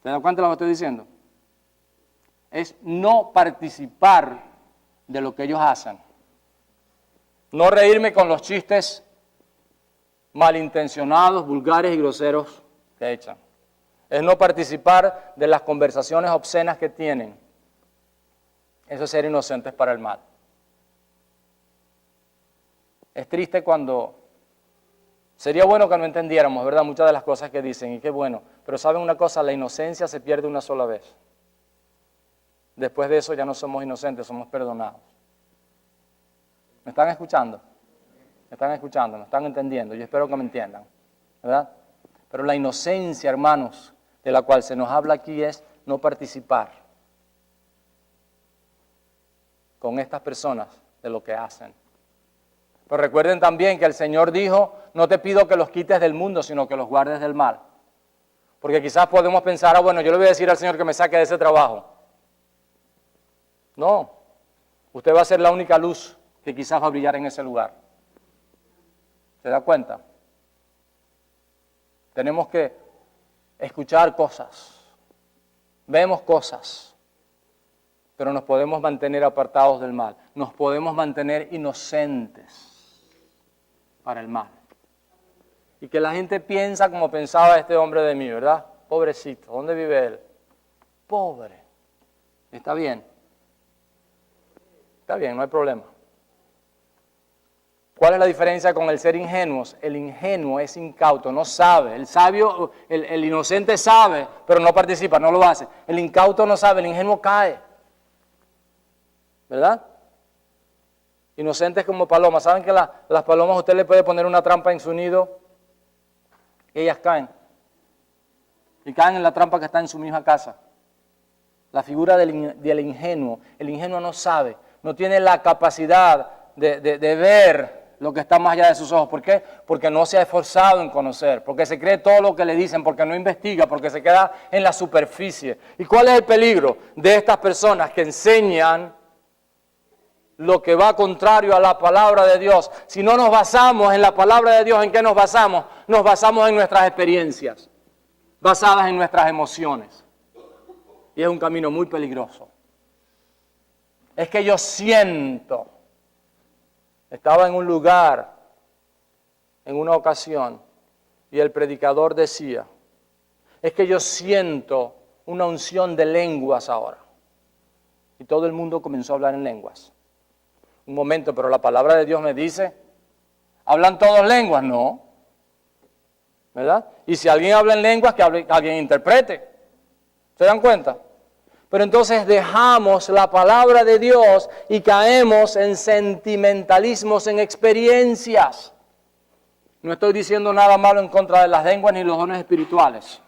¿Te das cuenta de lo que estoy diciendo? Es no participar de lo que ellos hacen. No reírme con los chistes malintencionados, vulgares y groseros que echan. Es no participar de las conversaciones obscenas que tienen. Eso es ser inocentes para el mal. Es triste cuando... Sería bueno que no entendiéramos, ¿verdad? Muchas de las cosas que dicen, y qué bueno. Pero ¿saben una cosa? La inocencia se pierde una sola vez. Después de eso ya no somos inocentes, somos perdonados. ¿Me están escuchando? ¿Me están escuchando? ¿Me están entendiendo? Yo espero que me entiendan, ¿verdad? Pero la inocencia, hermanos, de la cual se nos habla aquí es no participar con estas personas de lo que hacen. Pero recuerden también que el Señor dijo, no te pido que los quites del mundo, sino que los guardes del mal. Porque quizás podemos pensar, bueno, yo le voy a decir al Señor que me saque de ese trabajo. No, usted va a ser la única luz que quizás va a brillar en ese lugar. ¿Se da cuenta? Tenemos que escuchar cosas, vemos cosas, pero nos podemos mantener apartados del mal, nos podemos mantener inocentes para el mal. Y que la gente piensa como pensaba este hombre de mí, ¿verdad? Pobrecito, ¿dónde vive él? Pobre. Está bien, no hay problema. ¿Cuál es la diferencia con el ser ingenuos? El ingenuo es incauto, no sabe. El sabio, el inocente sabe, pero no participa, no lo hace. El incauto no sabe, el ingenuo cae. ¿Verdad? Inocentes como palomas. ¿Saben que las palomas usted le puede poner una trampa en su nido? Y ellas caen. Y caen en la trampa que está en su misma casa. La figura del ingenuo. El ingenuo no sabe, no tiene la capacidad de ver lo que está más allá de sus ojos. ¿Por qué? Porque no se ha esforzado en conocer, porque se cree todo lo que le dicen, porque no investiga, porque se queda en la superficie. ¿Y cuál es el peligro de estas personas que enseñan lo que va contrario a la palabra de Dios? Si no nos basamos en la palabra de Dios, ¿en qué nos basamos? Nos basamos en nuestras experiencias, basadas en nuestras emociones. Y es un camino muy peligroso. Es que yo siento. Estaba en un lugar, en una ocasión, y el predicador decía, es que yo siento una unción de lenguas ahora. Y todo el mundo comenzó a hablar en lenguas. Un momento, pero la palabra de Dios me dice, ¿hablan todos lenguas? No. ¿Verdad? Y si alguien habla en lenguas, que alguien interprete. ¿Se dan cuenta? Pero entonces dejamos la palabra de Dios y caemos en sentimentalismos, en experiencias. No estoy diciendo nada malo en contra de las lenguas ni los dones espirituales.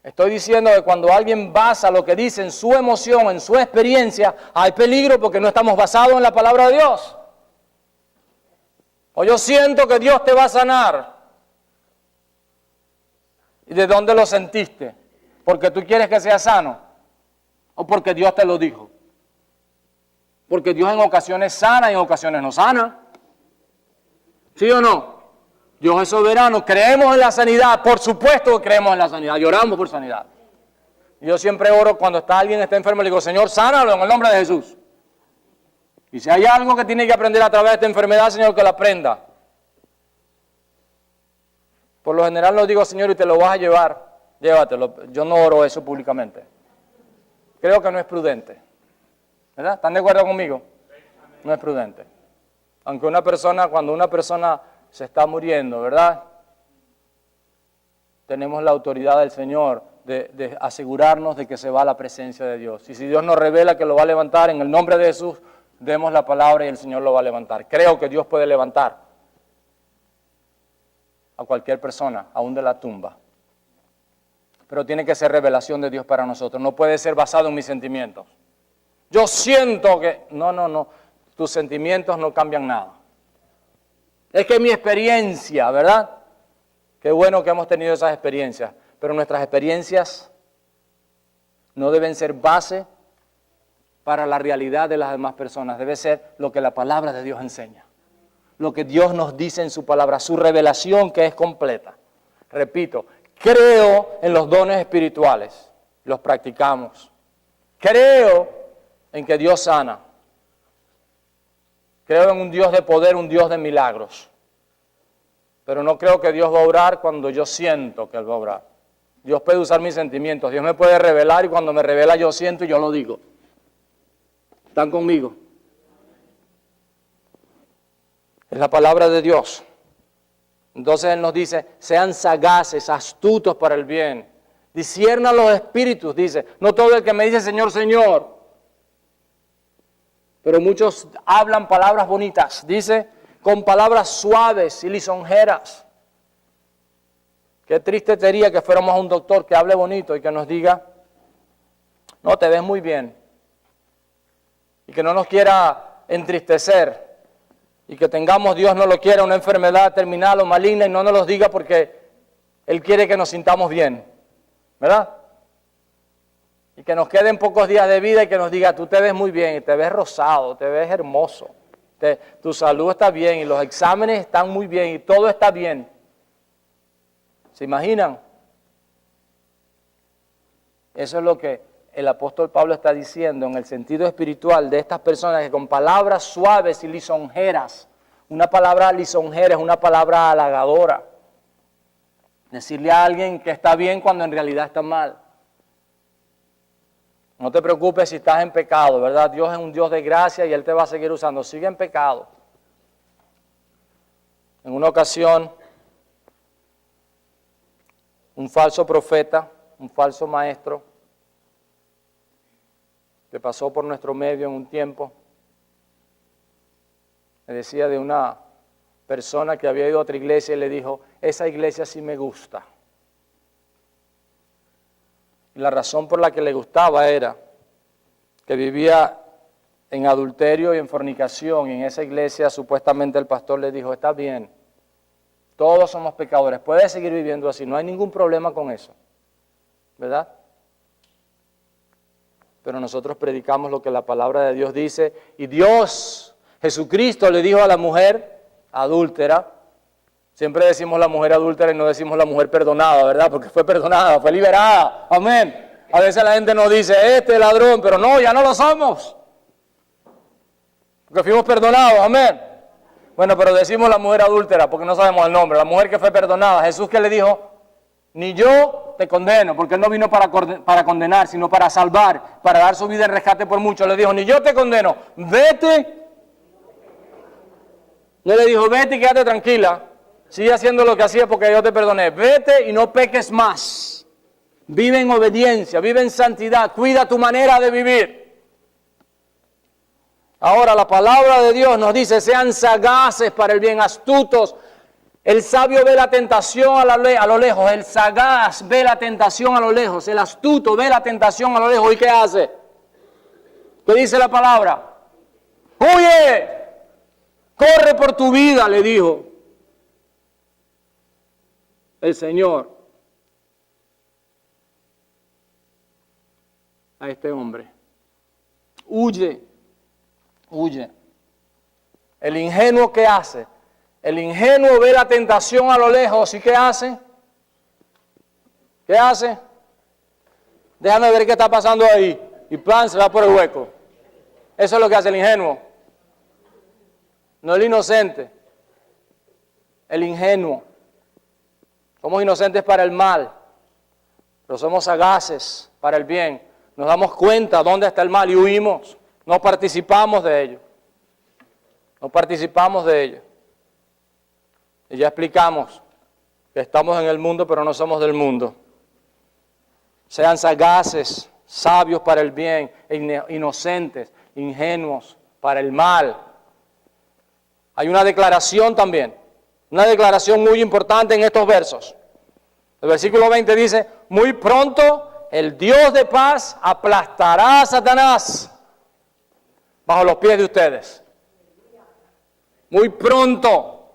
Estoy diciendo que cuando alguien basa lo que dice en su emoción, en su experiencia, hay peligro porque no estamos basados en la palabra de Dios. O yo siento que Dios te va a sanar. ¿Y de dónde lo sentiste? ¿Porque tú quieres que sea sano? ¿O porque Dios te lo dijo? Porque Dios en ocasiones sana y en ocasiones no sana. ¿Sí o no? Dios es soberano. ¿Creemos en la sanidad? Por supuesto que creemos en la sanidad. Lloramos por sanidad. Yo siempre oro cuando alguien está enfermo, le digo, Señor, sánalo en el nombre de Jesús. Y si hay algo que tiene que aprender a través de esta enfermedad, Señor, que la aprenda. Por lo general lo digo, Señor, y te lo vas a llevar. Llévatelo. Yo no oro eso públicamente. Creo que no es prudente. ¿Verdad? ¿Están de acuerdo conmigo? No es prudente. Aunque cuando una persona se está muriendo, ¿verdad? Tenemos la autoridad del Señor de asegurarnos de que se va a la presencia de Dios. Y si Dios nos revela que lo va a levantar en el nombre de Jesús, demos la palabra y el Señor lo va a levantar. Creo que Dios puede levantar a cualquier persona, aún de la tumba. Pero tiene que ser revelación de Dios para nosotros. No puede ser basado en mis sentimientos. Yo siento que... No. Tus sentimientos no cambian nada. Es que mi experiencia, ¿verdad? Qué bueno que hemos tenido esas experiencias. Pero nuestras experiencias no deben ser base para la realidad de las demás personas. Debe ser lo que la palabra de Dios enseña. Lo que Dios nos dice en su palabra. Su revelación que es completa. Repito. Creo en los dones espirituales, los practicamos. Creo en que Dios sana. Creo en un Dios de poder, un Dios de milagros. Pero no creo que Dios va a obrar cuando yo siento que Él va a obrar. Dios puede usar mis sentimientos, Dios me puede revelar y cuando me revela yo siento y yo lo digo. ¿Están conmigo? Es la palabra de Dios. Entonces Él nos dice, sean sagaces, astutos para el bien. Disciernan los espíritus, dice. No todo el que me dice Señor, Señor. Pero muchos hablan palabras bonitas, dice, con palabras suaves y lisonjeras. Qué triste sería que fuéramos a un doctor que hable bonito y que nos diga, no, te ves muy bien. Y que no nos quiera entristecer. Y que tengamos, Dios no lo quiera, una enfermedad terminal o maligna y no nos lo diga porque Él quiere que nos sintamos bien. ¿Verdad? Y que nos queden pocos días de vida y que nos diga, tú te ves muy bien, y te ves rosado, te ves hermoso, tu salud está bien y los exámenes están muy bien y todo está bien. ¿Se imaginan? Eso es lo que el apóstol Pablo está diciendo en el sentido espiritual de estas personas que con palabras suaves y lisonjeras, una palabra lisonjera es una palabra halagadora. Decirle a alguien que está bien cuando en realidad está mal. No te preocupes si estás en pecado, ¿verdad? Dios es un Dios de gracia y Él te va a seguir usando. Sigue en pecado. En una ocasión, un falso profeta, un falso maestro, que pasó por nuestro medio en un tiempo, me decía de una persona que había ido a otra iglesia y le dijo, esa iglesia sí me gusta. Y la razón por la que le gustaba era que vivía en adulterio y en fornicación, y en esa iglesia supuestamente el pastor le dijo, está bien, todos somos pecadores, puedes seguir viviendo así, no hay ningún problema con eso, ¿verdad? Pero nosotros predicamos lo que la palabra de Dios dice, y Dios, Jesucristo le dijo a la mujer adúltera, siempre decimos la mujer adúltera y no decimos la mujer perdonada, ¿verdad? Porque fue perdonada, fue liberada, amén. A veces la gente nos dice, este ladrón, pero no, ya no lo somos, porque fuimos perdonados, amén. Bueno, pero decimos la mujer adúltera porque no sabemos el nombre, la mujer que fue perdonada. Jesús que le dijo, ni yo te condeno, porque Él no vino para condenar, sino para salvar, para dar su vida en rescate por muchos. Le dijo, ni yo te condeno, vete. No le dijo, vete y quédate tranquila, sigue haciendo lo que hacías porque yo te perdoné. Vete y no peques más. Vive en obediencia, vive en santidad, cuida tu manera de vivir. Ahora la palabra de Dios nos dice, sean sagaces para el bien, astutos. El sabio ve la tentación a lo lejos, el sagaz ve la tentación a lo lejos, el astuto ve la tentación a lo lejos. ¿Y qué hace? ¿Qué dice la palabra? ¡Huye! Corre por tu vida, le dijo el Señor a este hombre. Huye, huye. El ingenuo, ¿qué hace? El ingenuo ve la tentación a lo lejos, ¿y qué hace? ¿Qué hace? Déjame ver qué está pasando ahí. Y plan, se va por el hueco. Eso es lo que hace el ingenuo. No el inocente, el ingenuo. Somos inocentes para el mal, pero somos sagaces para el bien. Nos damos cuenta dónde está el mal y huimos. No participamos de ello. No participamos de ello. Y ya explicamos que estamos en el mundo, pero no somos del mundo. Sean sagaces, sabios para el bien, inocentes, ingenuos para el mal. Hay una declaración también, una declaración muy importante en estos versos. El versículo 20 dice, muy pronto el Dios de paz aplastará a Satanás bajo los pies de ustedes. Muy pronto,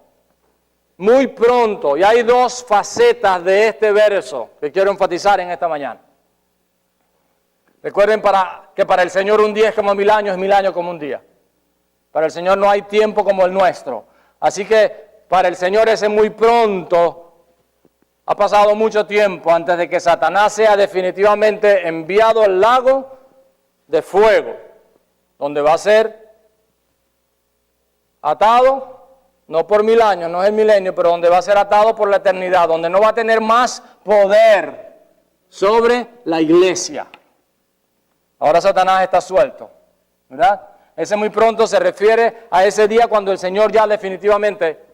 muy pronto. Y hay dos facetas de este verso que quiero enfatizar en esta mañana. Recuerden que para el Señor un día es como 1000 años, 1000 años como un día. Para el Señor no hay tiempo como el nuestro. Así que para el Señor ese muy pronto ha pasado mucho tiempo antes de que Satanás sea definitivamente enviado al lago de fuego, donde va a ser atado, no por 1000 años, no es el milenio, pero donde va a ser atado por la eternidad, donde no va a tener más poder sobre la iglesia. Ahora Satanás está suelto, ¿verdad? Ese muy pronto se refiere a ese día cuando el Señor ya definitivamente,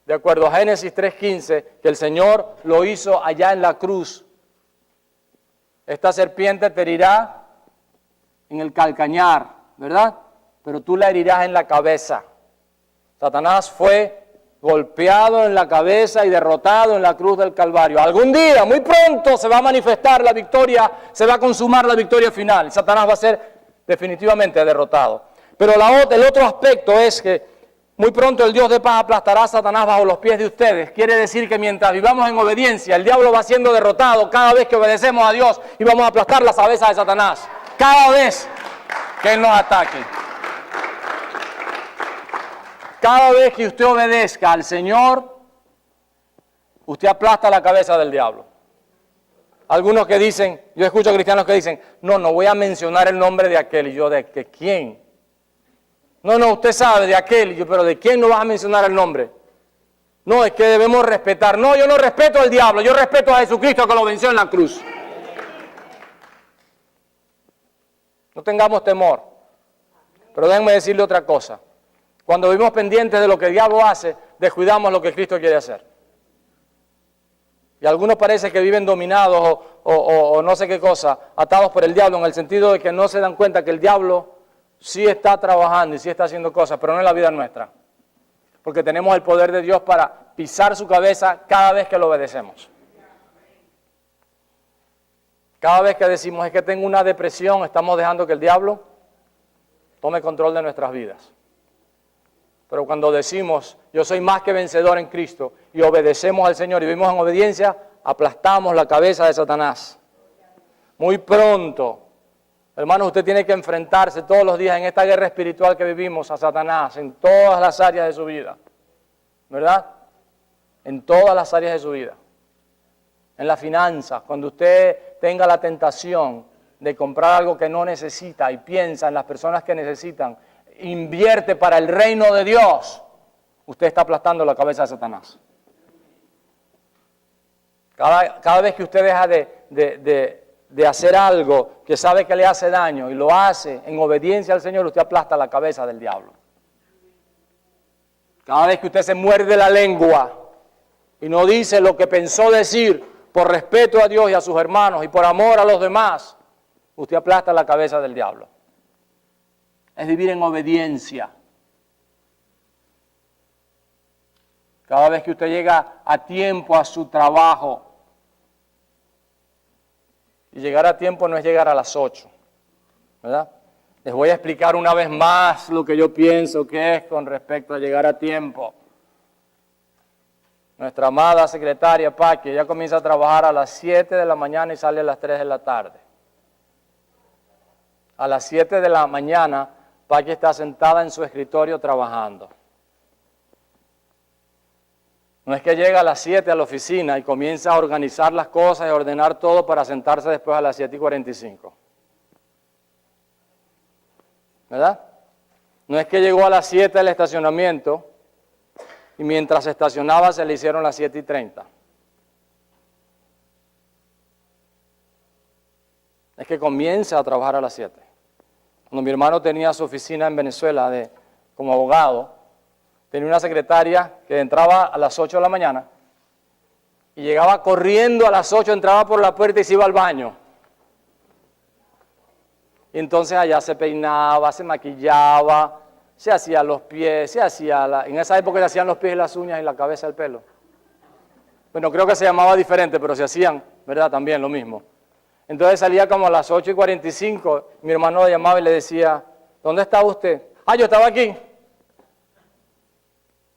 de acuerdo a Génesis 3:15, que el Señor lo hizo allá en la cruz. Esta serpiente te herirá en el calcañar, ¿verdad? Pero tú la herirás en la cabeza. Satanás fue golpeado en la cabeza y derrotado en la cruz del Calvario. Algún día, muy pronto, se va a manifestar la victoria, se va a consumar la victoria final. Satanás va a ser definitivamente derrotado. Pero el otro aspecto es que Muy pronto el Dios de paz aplastará a Satanás bajo los pies de ustedes. Quiere decir que mientras vivamos en obediencia, el diablo va siendo derrotado cada vez que obedecemos a Dios y vamos a aplastar las cabezas de Satanás. Cada vez que Él nos ataque. Cada vez que usted obedezca al Señor, usted aplasta la cabeza del diablo. Algunos que dicen, yo escucho cristianos que dicen, no voy a mencionar el nombre de aquel. Y yo, ¿de que quién? No, usted sabe de aquel. Y yo, pero ¿de quién no vas a mencionar el nombre? No, es que debemos respetar. No, yo no respeto al diablo, yo respeto a Jesucristo que lo venció en la cruz. No tengamos temor. Pero déjenme decirle otra cosa. Cuando vivimos pendientes de lo que el diablo hace, descuidamos lo que Cristo quiere hacer. Y algunos parece que viven dominados o no sé qué cosa, atados por el diablo, en el sentido de que no se dan cuenta que el diablo sí está trabajando y sí está haciendo cosas, pero no en la vida nuestra. Porque tenemos el poder de Dios para pisar su cabeza cada vez que lo obedecemos. Cada vez que decimos es que tengo una depresión, estamos dejando que el diablo tome control de nuestras vidas. Pero cuando decimos, yo soy más que vencedor en Cristo, y obedecemos al Señor y vivimos en obediencia, aplastamos la cabeza de Satanás. Muy pronto, hermanos, usted tiene que enfrentarse todos los días en esta guerra espiritual que vivimos a Satanás, en todas las áreas de su vida. ¿Verdad? En todas las áreas de su vida. En las finanzas, cuando usted tenga la tentación de comprar algo que no necesita y piensa en las personas que necesitan, invierte para el reino de Dios, usted está aplastando la cabeza de Satanás. Cada vez que usted deja de hacer algo que sabe que le hace daño y lo hace en obediencia al Señor, usted aplasta la cabeza del diablo. Cada vez que usted se muerde la lengua y no dice lo que pensó decir por respeto a Dios y a sus hermanos y por amor a los demás, usted aplasta la cabeza del diablo. Es vivir en obediencia. Cada vez que usted llega a tiempo a su trabajo, y llegar a tiempo no es llegar a las 8, ¿verdad? Les voy a explicar una vez más lo que yo pienso que es con respecto a llegar a tiempo. Nuestra amada secretaria Paqui, ella comienza a trabajar a las 7 de la mañana y sale a las 3 de la tarde. A las 7 de la mañana, Paqui está sentada en su escritorio trabajando. No es que llega a las 7 a la oficina y comienza a organizar las cosas y a ordenar todo para sentarse después a las 7:45. ¿Verdad? No es que llegó a las 7 al estacionamiento y mientras se estacionaba se le hicieron las 7:30. Es que comienza a trabajar a las 7. Cuando mi hermano tenía su oficina en Venezuela como abogado, tenía una secretaria que entraba a las 8 de la mañana y llegaba corriendo a las 8, entraba por la puerta y se iba al baño. Y entonces allá se peinaba, se maquillaba, se hacía los pies, en esa época se hacían los pies y las uñas y la cabeza el pelo. Bueno, creo que se llamaba diferente, pero se hacían, ¿verdad? También lo mismo. Entonces salía como a las 8:45, mi hermano lo llamaba y le decía, ¿dónde estaba usted? Yo estaba aquí.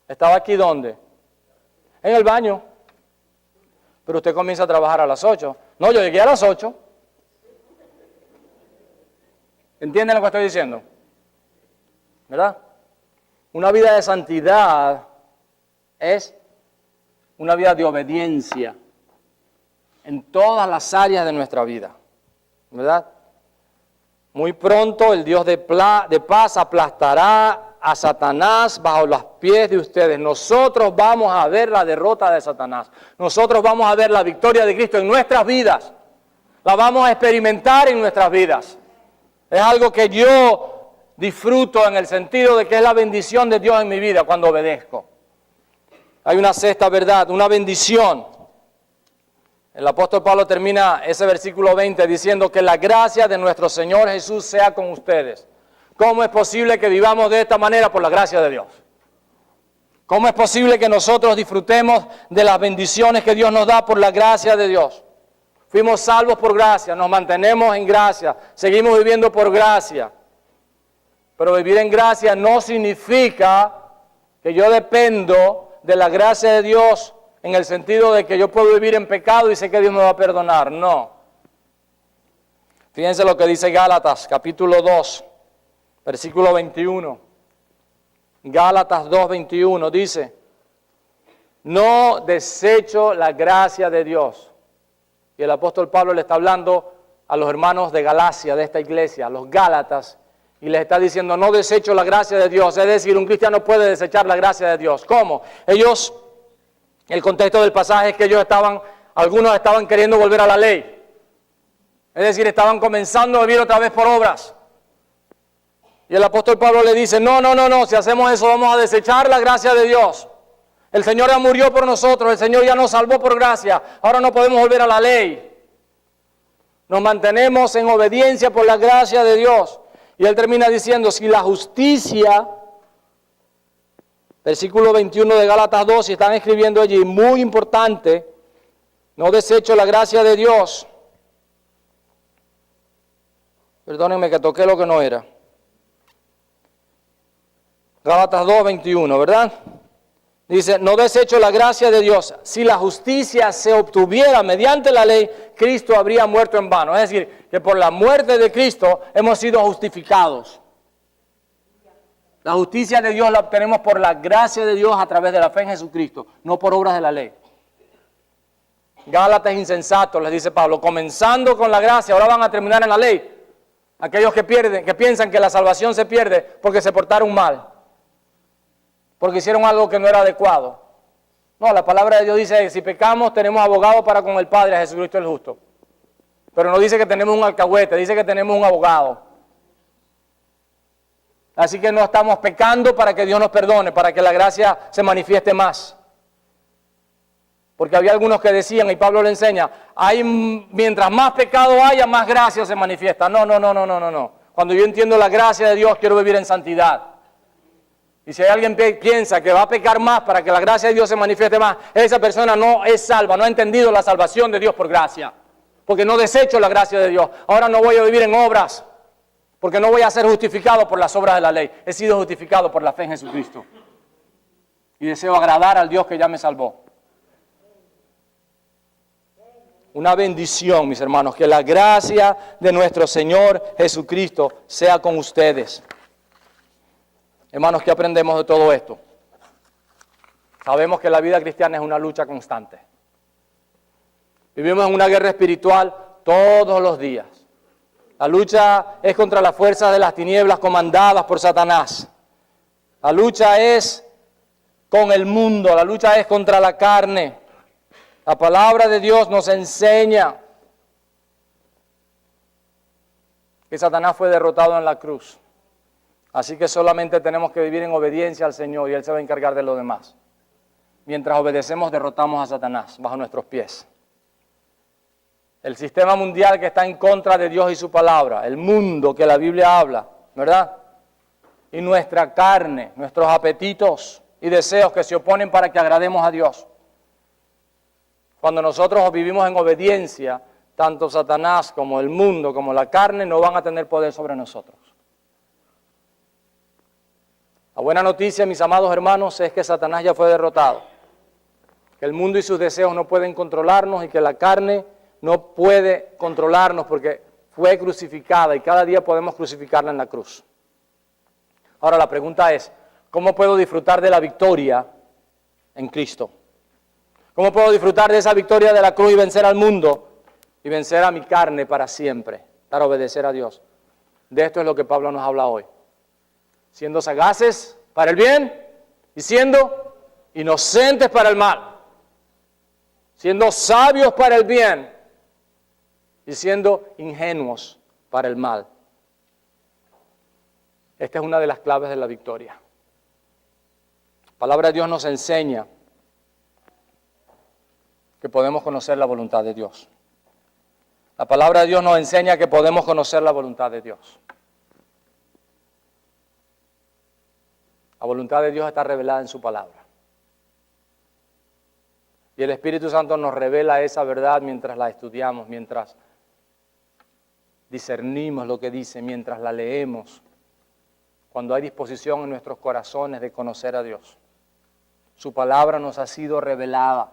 ¿Estaba aquí dónde? En el baño. Pero usted comienza a trabajar a las 8. No, yo llegué a las 8. ¿Entienden lo que estoy diciendo? ¿Verdad? Una vida de santidad es una vida de obediencia en todas las áreas de nuestra vida, ¿verdad? Muy pronto el Dios de paz aplastará a Satanás bajo los pies de ustedes. Nosotros vamos a ver la derrota de Satanás. Nosotros vamos a ver la victoria de Cristo en nuestras vidas. La vamos a experimentar en nuestras vidas. Es algo que yo disfruto en el sentido de que es la bendición de Dios en mi vida cuando obedezco. Hay una sexta verdad, una bendición. El apóstol Pablo termina ese versículo 20 diciendo que la gracia de nuestro Señor Jesús sea con ustedes. ¿Cómo es posible que vivamos de esta manera? Por la gracia de Dios. ¿Cómo es posible que nosotros disfrutemos de las bendiciones que Dios nos da por la gracia de Dios? Fuimos salvos por gracia, nos mantenemos en gracia, seguimos viviendo por gracia. Pero vivir en gracia no significa que yo dependo de la gracia de Dios en el sentido de que yo puedo vivir en pecado y sé que Dios me va a perdonar. No. Fíjense lo que dice Gálatas, capítulo 2, versículo 21. Gálatas 2, 21 dice: no desecho la gracia de Dios. Y el apóstol Pablo le está hablando a los hermanos de Galacia, de esta iglesia, a los Gálatas, y les está diciendo, no desecho la gracia de Dios. Es decir, un cristiano puede desechar la gracia de Dios. ¿Cómo? El contexto del pasaje es que algunos estaban queriendo volver a la ley. Es decir, estaban comenzando a vivir otra vez por obras. Y el apóstol Pablo le dice, no, si hacemos eso vamos a desechar la gracia de Dios. El Señor ya murió por nosotros, el Señor ya nos salvó por gracia, ahora no podemos volver a la ley. Nos mantenemos en obediencia por la gracia de Dios. Y él termina diciendo, si la justicia, versículo 21 de Gálatas 2, si están escribiendo allí, muy importante, no desecho la gracia de Dios. Perdónenme que toqué lo que no era. Gálatas 2, 21, ¿verdad? Dice, no desecho la gracia de Dios. Si la justicia se obtuviera mediante la ley, Cristo habría muerto en vano. Es decir, que por la muerte de Cristo hemos sido justificados. La justicia de Dios la obtenemos por la gracia de Dios a través de la fe en Jesucristo, no por obras de la ley. Gálatas insensatos, les dice Pablo, comenzando con la gracia, ahora van a terminar en la ley. Aquellos que piensan que la salvación se pierde porque se portaron mal, porque hicieron algo que no era adecuado. No, la palabra de Dios dice que si pecamos tenemos abogado para con el Padre, a Jesucristo el justo. Pero no dice que tenemos un alcahuete, dice que tenemos un abogado. Así que no estamos pecando para que Dios nos perdone, para que la gracia se manifieste más. Porque había algunos que decían, y Pablo le enseña, mientras más pecado haya, más gracia se manifiesta. No. Cuando yo entiendo la gracia de Dios, quiero vivir en santidad. Y si hay alguien que piensa que va a pecar más para que la gracia de Dios se manifieste más, esa persona no es salva, no ha entendido la salvación de Dios por gracia. Porque no desecho la gracia de Dios. Ahora no voy a vivir en obras, porque no voy a ser justificado por las obras de la ley. He sido justificado por la fe en Jesucristo. Y deseo agradar al Dios que ya me salvó. Una bendición, mis hermanos, que la gracia de nuestro Señor Jesucristo sea con ustedes. Hermanos, ¿qué aprendemos de todo esto? Sabemos que la vida cristiana es una lucha constante. Vivimos en una guerra espiritual todos los días. La lucha es contra las fuerzas de las tinieblas comandadas por Satanás. La lucha es con el mundo, la lucha es contra la carne. La palabra de Dios nos enseña que Satanás fue derrotado en la cruz. Así que solamente tenemos que vivir en obediencia al Señor y Él se va a encargar de lo demás. Mientras obedecemos, derrotamos a Satanás bajo nuestros pies. El sistema mundial que está en contra de Dios y su palabra, el mundo que la Biblia habla, ¿verdad? Y nuestra carne, nuestros apetitos y deseos que se oponen para que agrademos a Dios. Cuando nosotros vivimos en obediencia, tanto Satanás como el mundo, como la carne, no van a tener poder sobre nosotros. La buena noticia, mis amados hermanos, es que Satanás ya fue derrotado. Que el mundo y sus deseos no pueden controlarnos y que la carne no puede controlarnos porque fue crucificada y cada día podemos crucificarla en la cruz. Ahora la pregunta es, ¿cómo puedo disfrutar de la victoria en Cristo? ¿Cómo puedo disfrutar de esa victoria de la cruz y vencer al mundo y vencer a mi carne para siempre, para obedecer a Dios? De esto es lo que Pablo nos habla hoy. Siendo sagaces para el bien y siendo inocentes para el mal. Siendo sabios para el bien y siendo ingenuos para el mal. Esta es una de las claves de la victoria. La palabra de Dios nos enseña que podemos conocer la voluntad de Dios. La palabra de Dios nos enseña que podemos conocer la voluntad de Dios. La voluntad de Dios está revelada en su palabra. Y el Espíritu Santo nos revela esa verdad mientras la estudiamos, mientras discernimos lo que dice, mientras la leemos, cuando hay disposición en nuestros corazones de conocer a Dios. Su palabra nos ha sido revelada.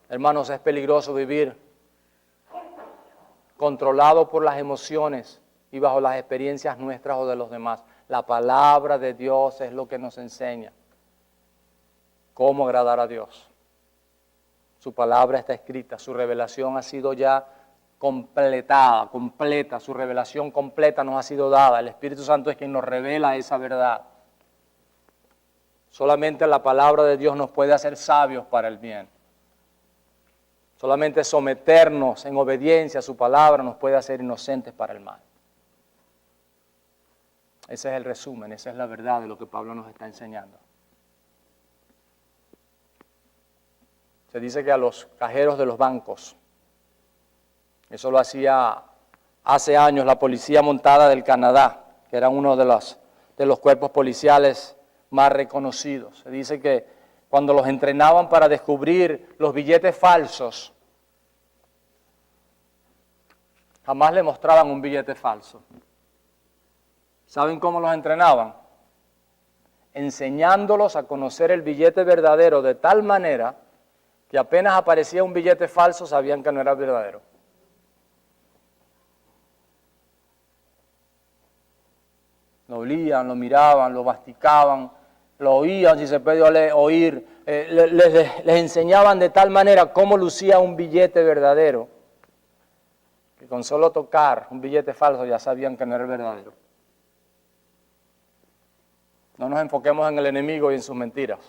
Hermanos, es peligroso vivir controlado por las emociones y bajo las experiencias nuestras o de los demás. La palabra de Dios es lo que nos enseña cómo agradar a Dios. Su palabra está escrita, su revelación ha sido ya completa, su revelación completa nos ha sido dada. El Espíritu Santo es quien nos revela esa verdad. Solamente la palabra de Dios nos puede hacer sabios para el bien. Solamente someternos en obediencia a su palabra nos puede hacer inocentes para el mal. Ese es el resumen, esa es la verdad de lo que Pablo nos está enseñando. Se dice que a los cajeros de los bancos, eso lo hacía hace años la Policía Montada del Canadá, que era uno de los cuerpos policiales más reconocidos. Se dice que cuando los entrenaban para descubrir los billetes falsos, jamás le mostraban un billete falso. ¿Saben cómo los entrenaban? Enseñándolos a conocer el billete verdadero de tal manera que apenas aparecía un billete falso sabían que no era verdadero. Lo olían, lo miraban, lo masticaban, lo oían, si se puede oír, les enseñaban de tal manera cómo lucía un billete verdadero, que con solo tocar un billete falso ya sabían que no era verdadero. No nos enfoquemos en el enemigo y en sus mentiras.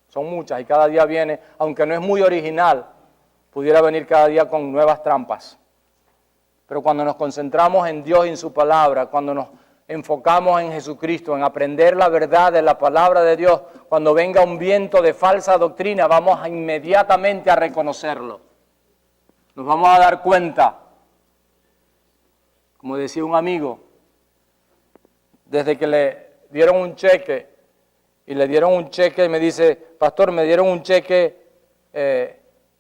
Son muchas y cada día viene, aunque no es muy original, pudiera venir cada día con nuevas trampas. Pero cuando nos concentramos en Dios y en su palabra, cuando nos enfocamos en Jesucristo, en aprender la verdad de la palabra de Dios, cuando venga un viento de falsa doctrina, vamos inmediatamente a reconocerlo. Nos vamos a dar cuenta, como decía un amigo, desde que le dieron un cheque, y le dieron un cheque y me dice, pastor, me dieron un cheque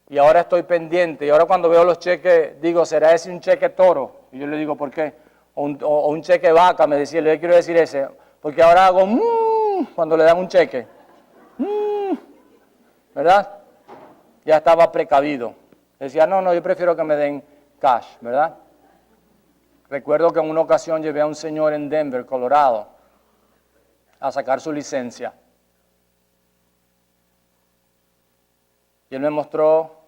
y ahora estoy pendiente, y ahora cuando veo los cheques, digo, ¿será ese un cheque toro? Y yo le digo, ¿por qué? O un cheque vaca, me decía, le quiero decir ese, porque ahora hago cuando le dan un cheque, ¿verdad? Ya estaba precavido. Decía, no, yo prefiero que me den cash, ¿verdad? Recuerdo que en una ocasión llevé a un señor en Denver, Colorado, a sacar su licencia. Y él me mostró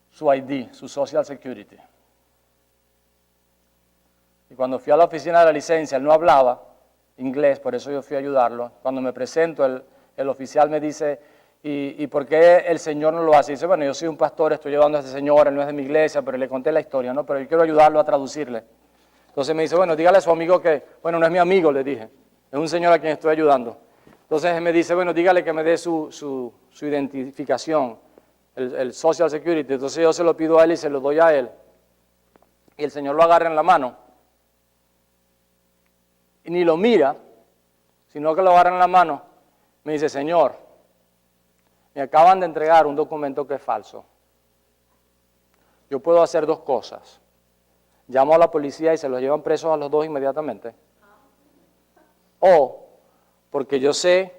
su ID, su Social Security. Y cuando fui a la oficina de la licencia, él no hablaba inglés, por eso yo fui a ayudarlo. Cuando me presento, el oficial me dice, ¿y por qué el señor no lo hace? Y dice, bueno, yo soy un pastor, estoy llevando a ese señor, él no es de mi iglesia, pero le conté la historia, ¿no? Pero yo quiero ayudarlo a traducirle. Entonces me dice, bueno, dígale a su amigo que, bueno, no es mi amigo, le dije, es un señor a quien estoy ayudando. Entonces él me dice, bueno, dígale que me dé su identificación, el Social Security. Entonces yo se lo pido a él y se lo doy a él. Y el señor lo agarra en la mano. Y ni lo mira, sino que lo agarra en la mano. Me dice, señor, me acaban de entregar un documento que es falso. Yo puedo hacer dos cosas. Llamo a la policía y se los llevan presos a los dos inmediatamente. O, porque yo sé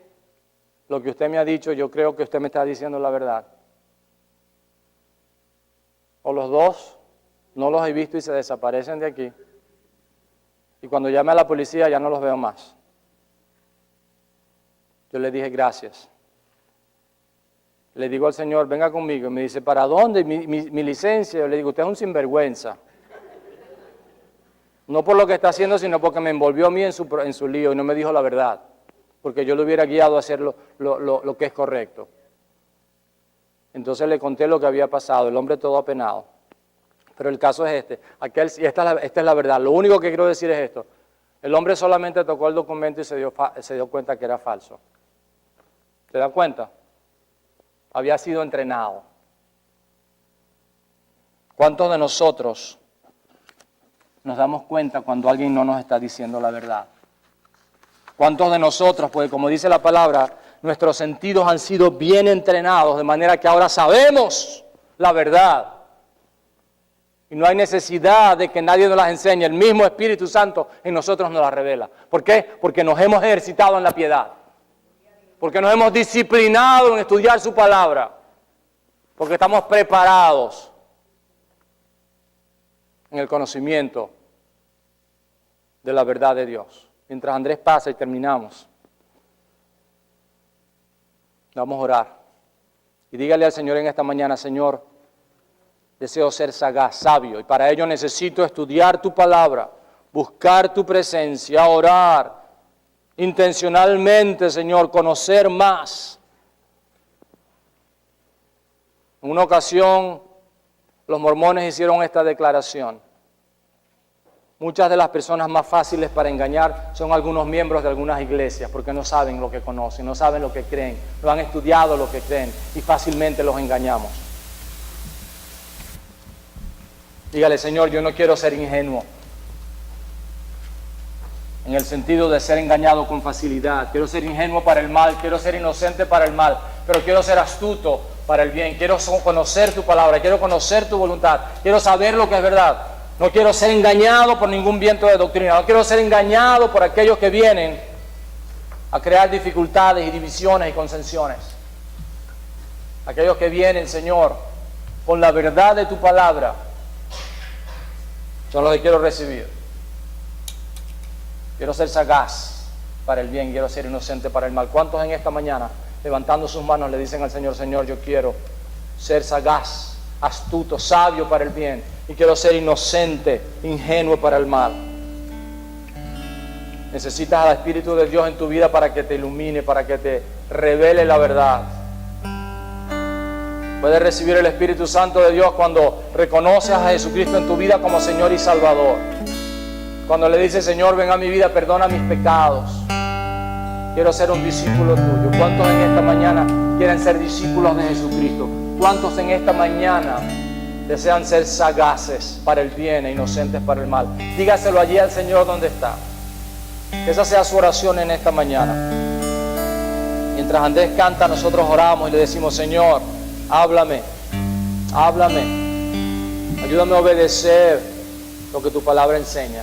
lo que usted me ha dicho, yo creo que usted me está diciendo la verdad. O los dos no los he visto y se desaparecen de aquí. Y cuando llame a la policía ya no los veo más. Yo le dije gracias. Le digo al señor, venga conmigo. Y me dice, ¿para dónde? Mi licencia. Yo le digo, usted es un sinvergüenza. No por lo que está haciendo, sino porque me envolvió a mí en su lío y no me dijo la verdad. Porque yo lo hubiera guiado a hacer lo que es correcto. Entonces le conté lo que había pasado, el hombre todo apenado. Pero el caso es este. Esta es la verdad. Lo único que quiero decir es esto. El hombre solamente tocó el documento y se dio cuenta que era falso. ¿Se dan cuenta? Había sido entrenado. ¿Cuántos de nosotros nos damos cuenta cuando alguien no nos está diciendo la verdad? ¿Cuántos de nosotros, pues como dice la palabra, nuestros sentidos han sido bien entrenados de manera que ahora sabemos la verdad? Y no hay necesidad de que nadie nos las enseñe. El mismo Espíritu Santo en nosotros nos las revela. ¿Por qué? Porque nos hemos ejercitado en la piedad. Porque nos hemos disciplinado en estudiar su palabra. Porque estamos preparados en el conocimiento de la verdad de Dios. Mientras Andrés pasa y terminamos, vamos a orar. Y dígale al Señor en esta mañana: Señor, deseo ser sagaz, sabio, y para ello necesito estudiar tu palabra, buscar tu presencia, orar intencionalmente, Señor, conocer más. En una ocasión, los mormones hicieron esta declaración: muchas de las personas más fáciles para engañar son algunos miembros de algunas iglesias, porque no saben lo que conocen, no saben lo que creen, no han estudiado lo que creen y fácilmente los engañamos. Dígale: Señor, yo no quiero ser ingenuo, en el sentido de ser engañado con facilidad. Quiero ser ingenuo para el mal, quiero ser inocente para el mal, pero quiero ser astuto para el bien. Quiero conocer tu palabra, quiero conocer tu voluntad, quiero saber lo que es verdad. No quiero ser engañado por ningún viento de doctrina, no quiero ser engañado por aquellos que vienen a crear dificultades y divisiones y consensiones. Aquellos que vienen, Señor, con la verdad de tu palabra, son los que quiero recibir. Quiero ser sagaz para el bien, quiero ser inocente para el mal. ¿Cuántos en esta mañana, levantando sus manos, le dicen al Señor: Señor, yo quiero ser sagaz, astuto, sabio para el bien, y quiero ser inocente, ingenuo para el mal? Necesitas al Espíritu de Dios en tu vida para que te ilumine, para que te revele la verdad. Puedes recibir el Espíritu Santo de Dios cuando reconoces a Jesucristo en tu vida como Señor y Salvador. Cuando le dices: Señor, ven a mi vida, perdona mis pecados. Quiero ser un discípulo tuyo. ¿Cuántos en esta mañana quieren ser discípulos de Jesucristo? ¿Cuántos en esta mañana desean ser sagaces para el bien e inocentes para el mal? Dígaselo allí al Señor donde está. Que esa sea su oración en esta mañana. Mientras Andrés canta, nosotros oramos y le decimos: Señor, háblame, háblame. Ayúdame a obedecer lo que tu palabra enseña.